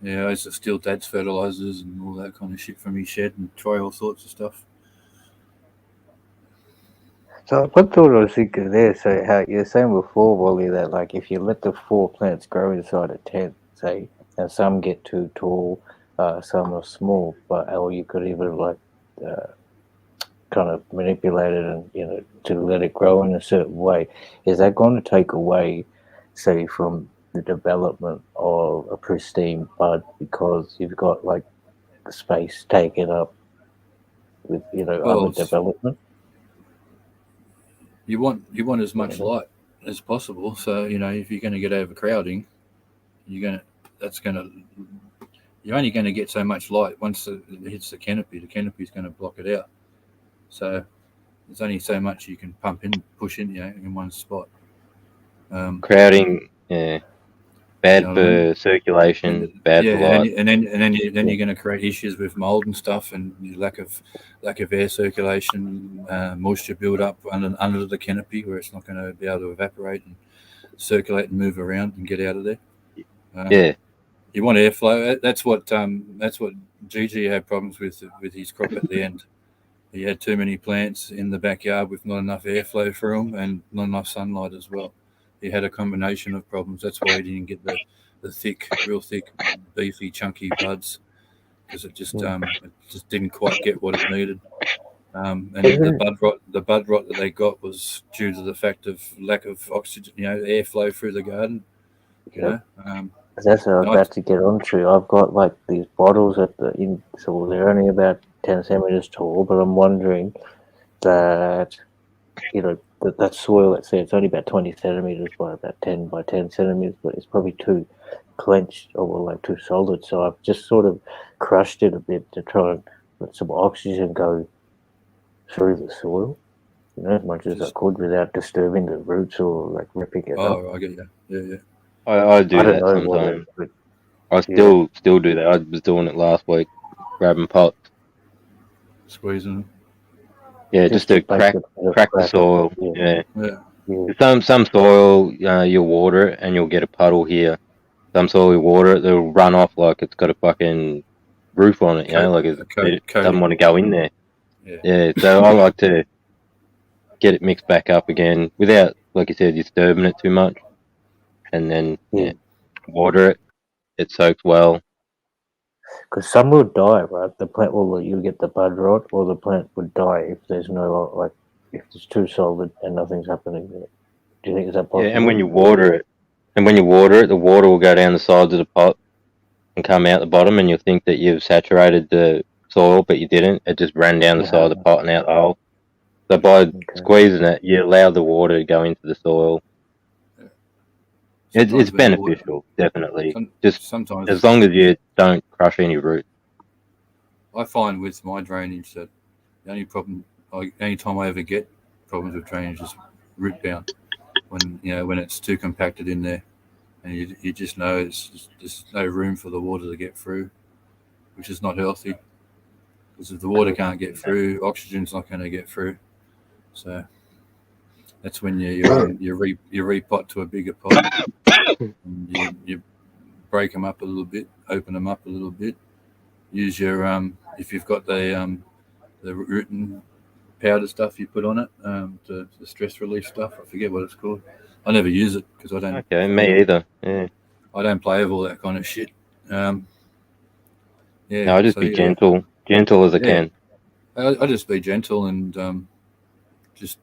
Yeah, I used to steal Dad's fertilizers and all that kind of shit from his shed and try all sorts of stuff. So what thought I was thinking there, so how you're saying before, Wally, that like if you let the 4 plants grow inside a tent, say, and some get too tall, some are small, or you could even like kind of manipulate it and to let it grow in a certain way, is that going to take away, say, from the development of a pristine bud because you've got like the space taken up with other development? You want as much light as possible. So if you're going to get overcrowding, you're only going to get so much light once it hits the canopy. The canopy is going to block it out. So there's only so much you can push in in one spot. Crowding, yeah. Bad for circulation, bad for light. And then you're going to create issues with mold and stuff, and lack of air circulation, moisture build up under the canopy, where it's not going to be able to evaporate and circulate and move around and get out of there. You want airflow. That's what Gigi had problems with his crop at the end. He had too many plants in the backyard with not enough airflow for them and not enough sunlight as well. he had a combination of problems. That's why he didn't get the real thick, beefy, chunky buds, because it just didn't quite get what it needed. And the bud rot that they got was due to the fact of lack of oxygen, airflow through the garden. That's what I was about to get onto. I've got like these bottles so they're only about 10 centimeters tall, but I'm wondering that that soil, let's say it's only about 20 centimeters by about 10 by 10 centimeters, but it's probably too clenched or like too solid. So I've just sort of crushed it a bit to try and let some oxygen go through the soil, as much as I could without disturbing the roots or like ripping it up. Oh, I get you. Yeah. I do that sometimes. I still do that. I was doing it last week, grabbing pots, squeezing. Yeah, just to crack the soil. Yeah. Some soil you'll water it and you'll get a puddle here. Some soil you water it, it'll run off like it's got a fucking roof on it. Like it doesn't want to go in there. Yeah. So I like to get it mixed back up again without, like you said, disturbing it too much, and then water it. It soaks well. Because some will die, right? The plant you get the bud rot, or the plant would die if there's no if it's too solid and nothing's happening there. Do you think is that possible? Yeah, and when you water it, the water will go down the sides of the pot and come out the bottom, and you'll think that you've saturated the soil, but you didn't. It just ran down the side of the pot and out the hole. So by squeezing it, you allow the water to go into the soil. It's beneficial, definitely. Sometimes as long as you don't crush any roots. I find with my drainage that the only problem, any time I ever get problems with drainage is root bound. When it's too compacted in there, and you just know there's no room for the water to get through, which is not healthy. Because if the water can't get through, oxygen's not going to get through. So that's when you repot to a bigger pot. And you break them up a little bit, open them up a little bit. Use your if you've got the root and powder stuff you put on it, the stress relief stuff. I forget what it's called. I never use it because I don't. Okay, me either. Yeah. I don't play with all that kind of shit. No, I just be gentle as I can. I just be gentle and just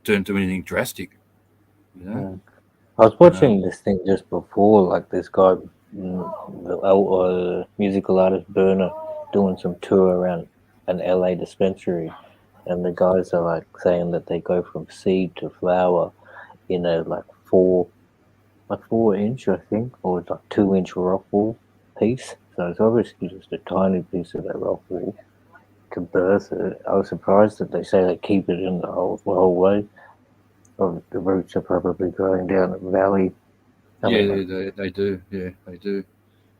don't do anything drastic. I was watching this thing just before, like this guy, the musical artist Burner, doing some tour around an LA dispensary, and the guys are like saying that they go from seed to flower in a 4-inch, I think, or it's 2-inch rock wool piece. So it's obviously just a tiny piece of that rock wool to birth it. I was surprised that they say they keep it in the whole way. The roots are probably growing down the valley. They do. Yeah, they do.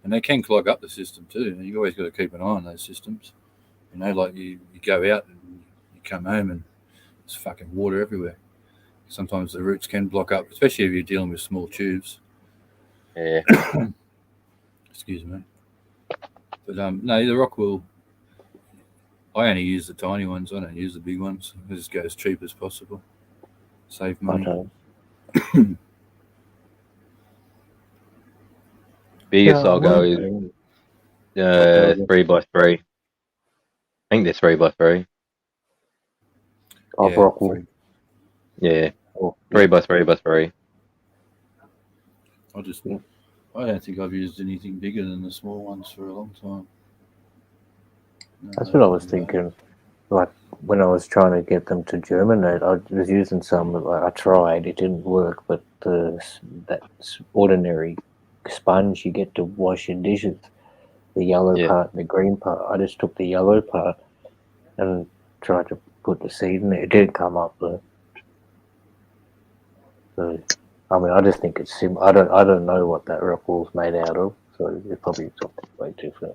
And they can clog up the system too. You've always got to keep an eye on those systems. Like you go out and you come home and there's fucking water everywhere. Sometimes the roots can block up, especially if you're dealing with small tubes. Yeah. Excuse me. But no, the rock wool, I only use the tiny ones. I don't use the big ones. I just go as cheap as possible. Save money. Biggest I'll go is 3x3. I think they're 3x3. Rock wool. Yeah. 3x3x3. I don't think I've used anything bigger than the small ones for a long time. That's what I was thinking. Like when I was trying to get them to germinate, I was using some. I tried, it didn't work. But that ordinary sponge you get to wash your dishes, the yellow part and the green part. I just took the yellow part and tried to put the seed in it. It didn't come up though. So, I just think it's simple. I don't know what that rock wool's made out of, so it's probably something way different.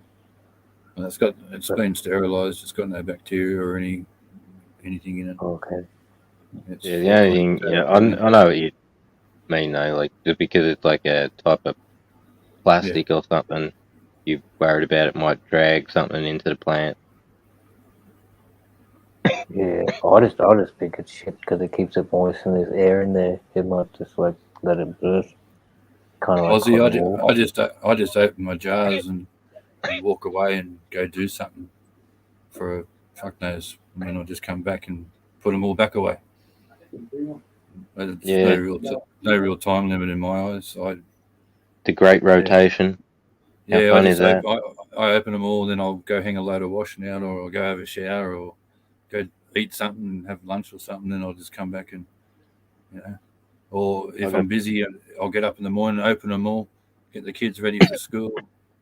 And it's been sterilised. It's got no bacteria or anything in it. Okay. The only thing, I know what you mean though. Like just because it's like a type of plastic or something, you're worried about it might drag something into the plant. Yeah, I just think it's shit because it keeps it moist and there's air in there. It might just let it burst. Kind of like Aussie, cotton wool. I just open my jars and walk away and go do something for a fuck knows, and then I'll just come back and put them all back away. There's Yeah. no real time limit in my eyes. The great rotation. How I fun just is that? I open them all, then I'll go hang a load of washing out, or I'll go have a shower, or go eat something and have lunch or something. Then I'll just come back and, or if I'm busy, I'll get up in the morning, open them all, get the kids ready for school.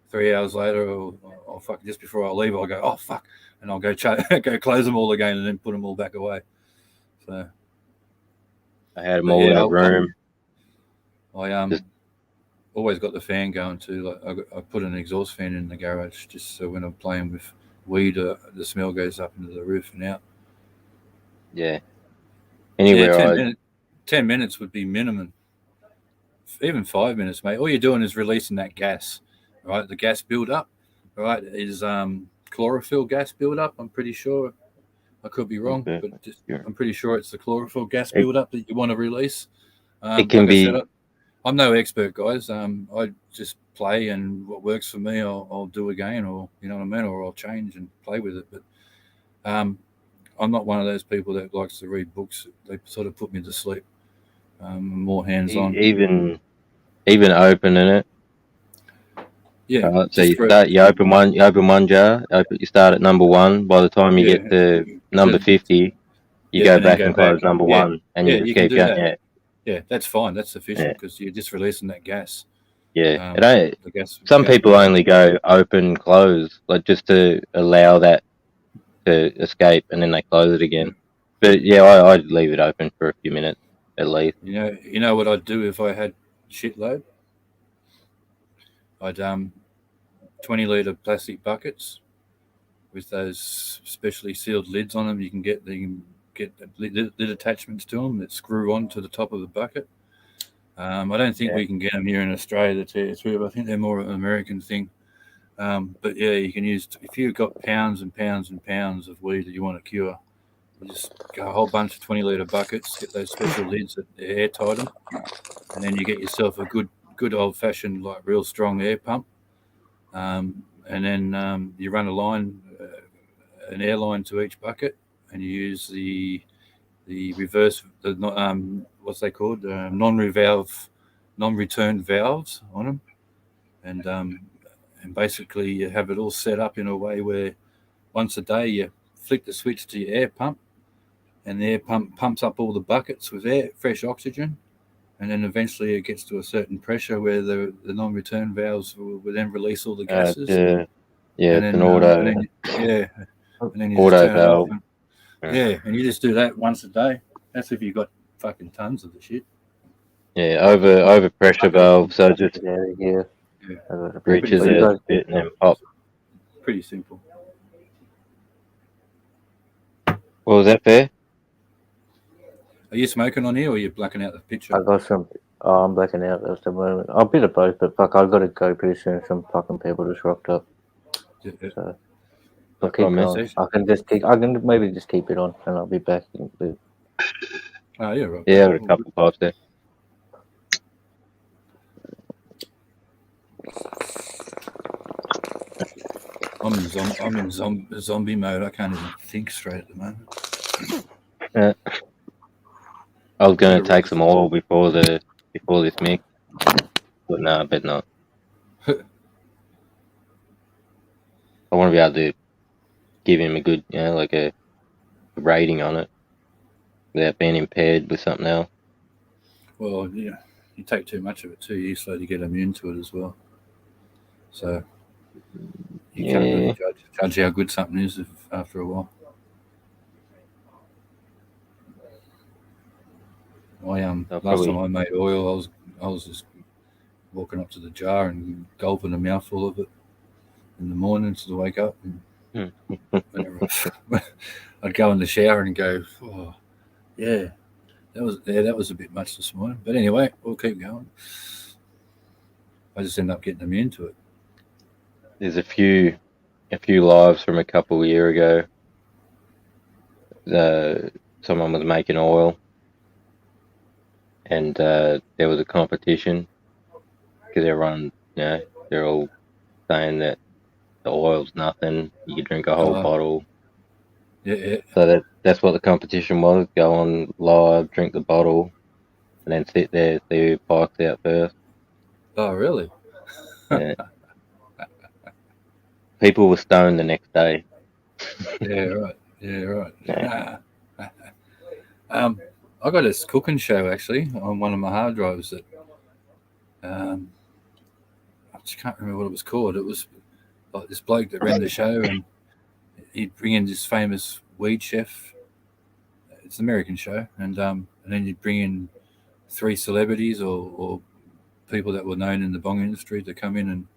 3 hours later, or fuck, just before I leave, I'll go, oh fuck, and I'll go go close them all again and then put them all back away. So I had them all in a room. I always got the fan going too. Like I put an exhaust fan in the garage just so when I'm playing with weed, the smell goes up into the roof and out. Yeah. Anywhere 10 minutes would be minimum. Even 5 minutes, mate. All you're doing is releasing that gas, right? The gas build up, right? Is chlorophyll gas build up. I'm pretty sure. I could be wrong, but I'm pretty sure it's the chlorophyll gas build up that you want to release. It can be. I'm no expert, guys. I just play, and what works for me, I'll do again, or you know what I mean, or I'll change and play with it. But I'm not one of those people that likes to read books. They sort of put me to sleep. More hands-on. Even opening it. Yeah. Right, so you open one jar. You start at number 1. By the time you get to number 50, you go back and close number 1, and you just keep going. Yeah, that's fine. That's sufficient because you're just releasing that gas. Yeah, some people only go open, close, like just to allow that to escape, and then they close it again. But yeah, I'd leave it open for a few minutes at least. You know what I'd do if I had shitload? I'd 20-litre plastic buckets with those specially sealed lids on them. You can get lid attachments to them that screw on to the top of the bucket. I don't think we can get them here in Australia. I think they're more of an American thing. But yeah, you can use, if you've got pounds and pounds and pounds of weed that you want to cure, you just go a whole bunch of 20-litre buckets, get those special lids that they're airtight them, and then you get yourself a good old-fashioned, like real strong air pump. And then you run an air line to each bucket, and you use the reverse, what's they called, non-return valves on them, and basically you have it all set up in a way where once a day you flick the switch to your air pump, and the air pump pumps up all the buckets with fresh oxygen, and then eventually it gets to a certain pressure where the non-return valves will then release all the gases. It's an auto. And then you auto just turn valve. it off. And you just do that once a day. That's if you've got fucking tons of the shit. Yeah, over pressure valve, so just reaches a bit and then pop. Pretty simple. Well, was that fair? Are you smoking on here, or are you blacking out the picture? I got some. Oh, I'm blacking out at the moment. A bit of both, but fuck, I've got to go pretty soon. Some fucking people just rocked up. So I'll keep going. I can maybe just keep it on, and I'll be back. Oh, yeah, right. Yeah, a couple of pipes there. I'm in zombie mode. I can't even think straight at the moment. Yeah. I was going to take some oil before this mix, but no, I bet not. I want to be able to give him a good, like a rating on it without being impaired with something else. Well, yeah, you take too much of it too, you slowly get immune to it as well. So you can't really judge how good something is after a while. Last time I made oil, I was just walking up to the jar and gulping a mouthful of it in the morning to wake up. And whenever I'd go in the shower and go, oh, yeah, that was a bit much this morning. But anyway, we'll keep going. I just end up getting immune to it. There's a few lives from a couple of years ago. Someone was making oil, and there was a competition because everyone, they're all saying that the oil's nothing. You could drink a whole bottle. Yeah. So that's what the competition was. Go on live, drink the bottle, and then sit there, see who pikes out first. Oh, really? Yeah. People were stoned the next day. Yeah, right. Yeah, right. Yeah. I got this cooking show actually on one of my hard drives that I just can't remember what it was called. It was like this bloke that ran the show, and he'd bring in this famous weed chef. It's an American show, and then you'd bring in 3 celebrities or people that were known in the bong industry to come in, and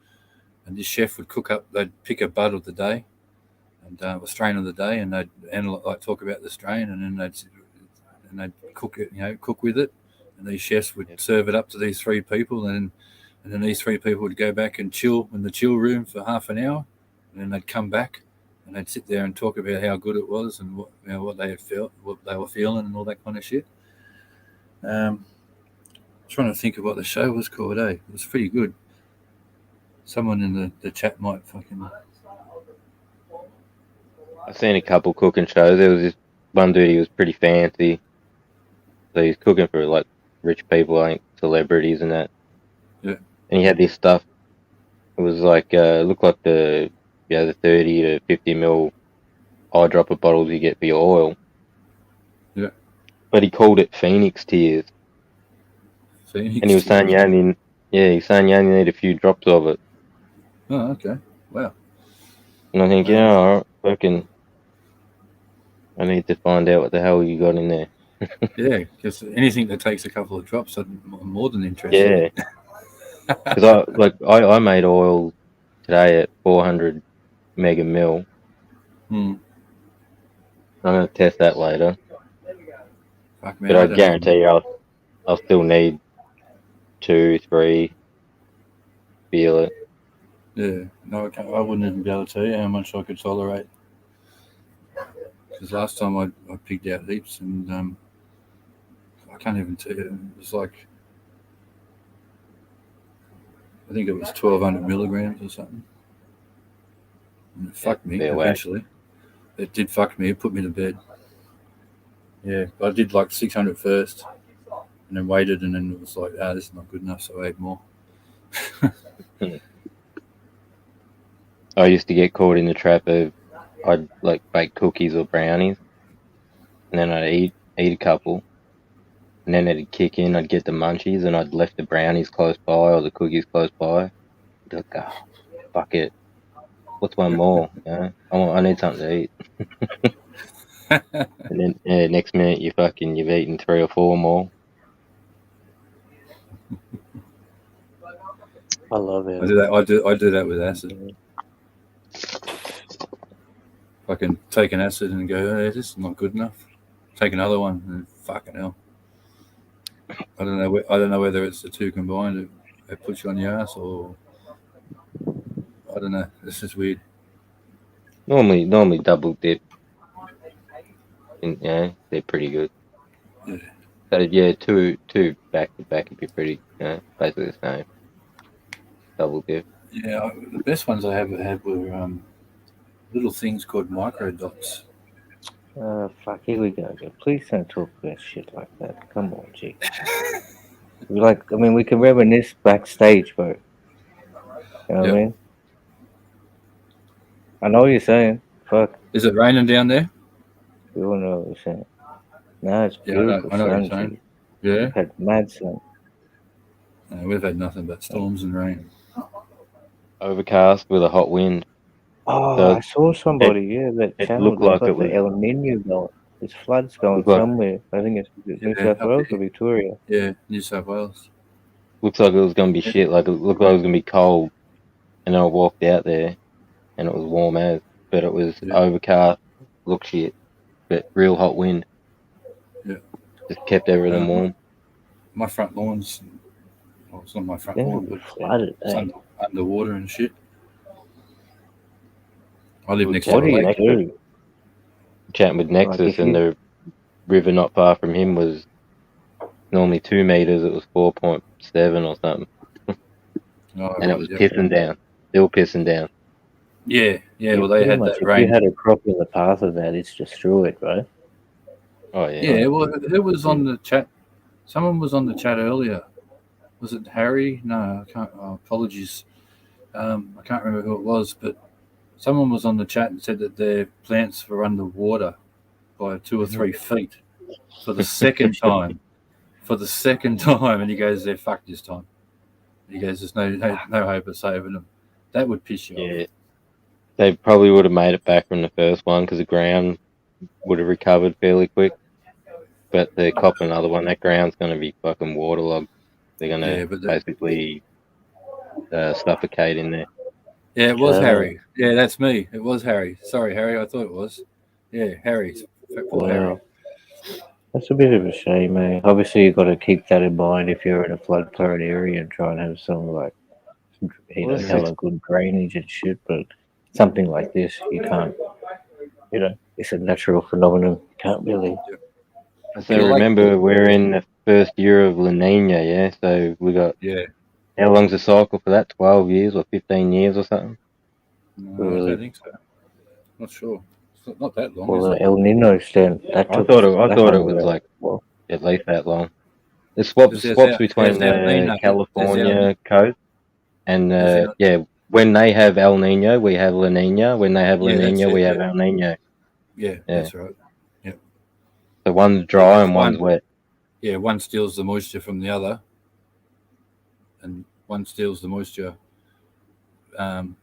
this chef would cook up. They'd pick a bud of the day, and a strain of the day, and they'd talk about the strain, and then they'd cook it, cook with it, and these chefs would serve it up to these 3 people, and then these 3 people would go back and chill in the chill room for half an hour, and then they'd come back and they'd sit there and talk about how good it was and what they had felt, what they were feeling, and all that kind of shit. Trying to think of what the show was called. It was pretty good. Someone in the chat might fucking. I've seen a couple cooking shows. There was this one dude, he was pretty fancy. So he's cooking for like rich people, I think celebrities and that. Yeah. And he had this stuff. It was like looked like the 30 to 50 ml eyedropper bottles you get for your oil. Yeah. But he called it Phoenix Tears. Phoenix and he was saying he's saying you only need a few drops of it. Oh, okay. Wow. And I think, fucking, I need to find out what the hell you got in there. Yeah, because anything that takes a couple of drops, I'm more than interested. Yeah. Because I made oil today at 400 mega mil. Hmm. I'm going to test that later. Fuck, man, But I guarantee you I'll still need 2, 3, feel it. Yeah, no, I wouldn't even be able to tell you how much I could tolerate. Because last time I picked out heaps, and I can't even tell you. It was like, I think it was 1,200 milligrams or something. And it fucked me eventually. It did fuck me. It put me to bed. Yeah, but I did like 600 first, and then waited, and then it was like, this is not good enough, so I ate more. I used to get caught in the trap of I'd like bake cookies or brownies, and then I'd eat a couple, and then it'd kick in. I'd get the munchies, and I'd left the brownies close by or the cookies close by. I'd be like, fuck it, what's one more? I need something to eat. And then next minute you've eaten 3 or 4 more. I love it. I do that with acid. I can take an acid and go, this is not good enough. Take another one and fucking hell. I don't know whether it's the two combined. It puts you on your ass, or I don't know. This is weird. Normally double dip. And, they're pretty good. Yeah. So two back to back would be pretty, basically the same. Double dip. Yeah, the best ones I ever had were little things called micro dots. Fuck, here we go. Please don't talk about shit like that. Come on, G. We can reminisce backstage, bro. You know what I mean? I know what you're saying. Fuck. Is it raining down there? We all know what you're saying. No, it's beautiful. I know what you're saying. Yeah. We've had mad sun. We've had nothing but storms and rain. Overcast with a hot wind. Oh, I saw somebody, that it channel. looked like it the was El Nino going. There's floods going somewhere. I think it's New South Wales or Victoria. Yeah, New South Wales. Looks like it was going to be shit. Like, it looked like it was going to be cold. And then I walked out there, and it was warm as. But it was overcast. Looked shit. But real hot wind. Yeah. Just kept everything warm. My front lawn's... Well, it's not my front lawn, but flooded, it's underwater and shit. I live next to What do you do? Chatting with Nexus, and the river not far from him was normally 2 meters, it was 4.7 or something, Oh, and it right, was yep. pissing down, still pissing down. Yeah. Yeah, Well, they pretty had much. that If rain. you had a crop in the path of that, it's destroyed, right? Oh yeah. Yeah. Well, who was on the chat? Someone was on the chat earlier. Was it Harry? No, I can't. Oh, apologies. I can't remember who it was, but someone was on the chat and said that their plants were underwater by 2 or 3 feet for the second time. For the second time, and he goes, "They're fucked this time." He goes, "There's no hope of saving them." That would piss you off. Yeah, they probably would have made it back from the first one because the ground would have recovered fairly quick. But they're copping another one. That ground's going to be fucking waterlogged. They're going to Yeah, but basically suffocate in there. Yeah, it was Harry. Yeah, that's me. It was Harry. Sorry, Harry. I thought it was. Yeah, Harry. Poor Harry. Wow. That's a bit of a shame, eh? Obviously, you've got to keep that in mind if you're in a flood-prone area and try and have some, like, Well, hella good drainage and shit, but something like this, you can't, it's a natural phenomenon. You can't really. So remember, we're in the first year of La Nina, yeah? So we got, how long's the cycle for that? 12 years or 15 years or something? No, I don't think so. Not sure. It's not that long, Well, is it? El Nino stand. I thought it was like at least that long. It swaps between the California coast and when they have El Nino, we have La Nina. When they have La Nina, we have El Nino. Yeah, that's right. Yep. So one's dry and one's wet. Yeah, one steals the moisture from the other, and one steals the moisture from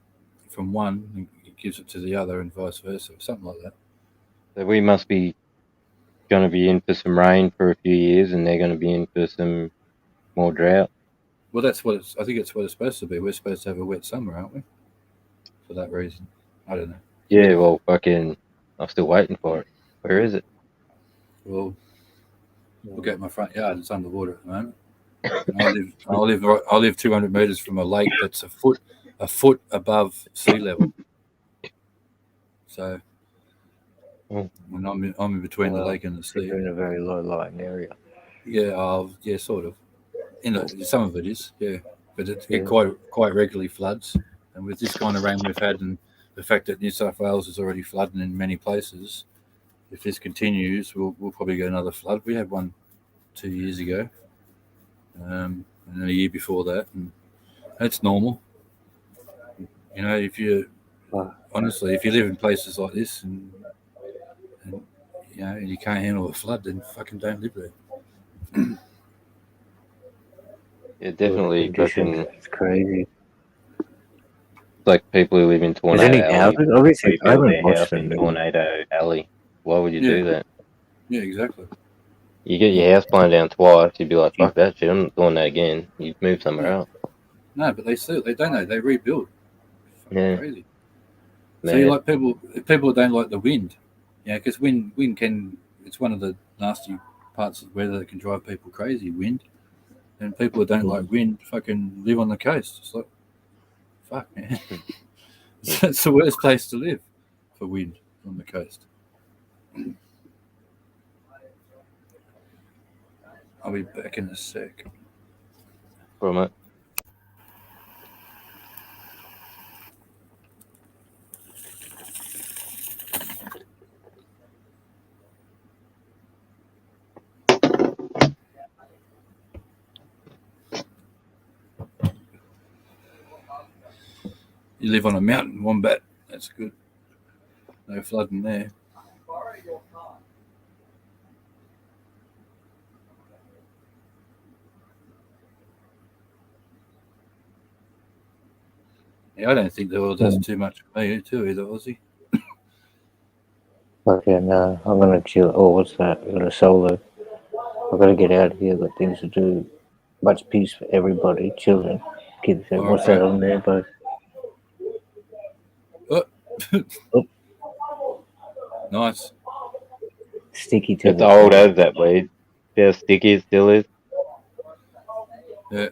one and gives it to the other, and vice versa, something like that. So we must be going to be in for some rain for a few years, and they're going to be in for some more drought. Well, that's what I think it's what it's supposed to be. We're supposed to have a wet summer, aren't we? For that reason, I don't know. Yeah, well, fucking, I'm still waiting for it. Where is it? Well, look at my front yard; it's underwater at the moment. I live 200 meters from a lake that's a foot above sea level. So, when I'm in between the lake and the sea. You're in a very low-lying area. Yeah, yeah, sort of. Some of it is, yeah, but it quite regularly floods. And with this kind of rain we've had, and the fact that New South Wales is already flooding in many places, if this continues, we'll probably get another flood. We had one 2 years ago, and then a year before that, and that's normal. If you honestly, if you live in places like this, and you can't handle a flood, then fucking don't live there. Yeah, definitely. It's crazy. It's like people who live in Tornado any Alley. houses? Obviously, I build haven't their house watched in them. Tornado Alley. Why would you do that? Yeah, exactly. You get your house blown down twice, you'd be like, fuck that shit, I'm not doing that again. You'd move somewhere else. No, but they don't know. They rebuild. Yeah. Crazy. Man. So you like people don't like the wind, because wind it's one of the nasty parts of weather that can drive people crazy. Wind, and people who don't like wind fucking live on the coast. It's like, fuck, man, it's the worst place to live for wind on the coast. I'll be back in a sec. For a minute. You live on a mountain, Wombat. That's good. No flooding there. Yeah, I don't think the oil does too much for me too, either, Aussie. Okay, no, I'm gonna chill. Oh, what's that? I'm gonna solo. I've got to get out of here. Got things to do. Much peace for everybody. Children, kids. What's that on there, bud? Nice. Sticky to It's old as that weed. See how sticky it still is? Yeah.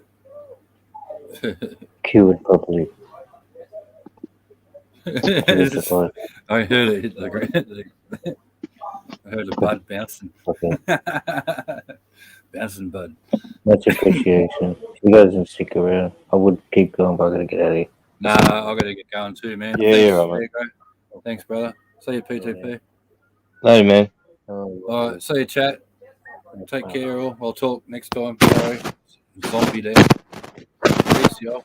Cured properly. I heard it hit the ground. I heard a bud bouncing. Okay. Bouncing, bud. Much appreciation. If you guys didn't stick around, I would keep going, but I gotta get out of here. Nah, I got to get going too, man. Yeah, Thanks, you're right, mate. FairGrow. Thanks, brother. See you, PTP. Later, man. Oh, All right, see you, chat. Take bye. care, all. I'll talk next time. Sorry, zombie there. Peace, y'all.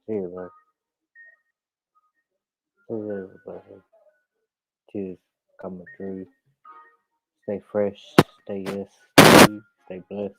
See you, bro. See you, everybody. Cheers. Coming through. Stay fresh. Stay yes. Stay blessed.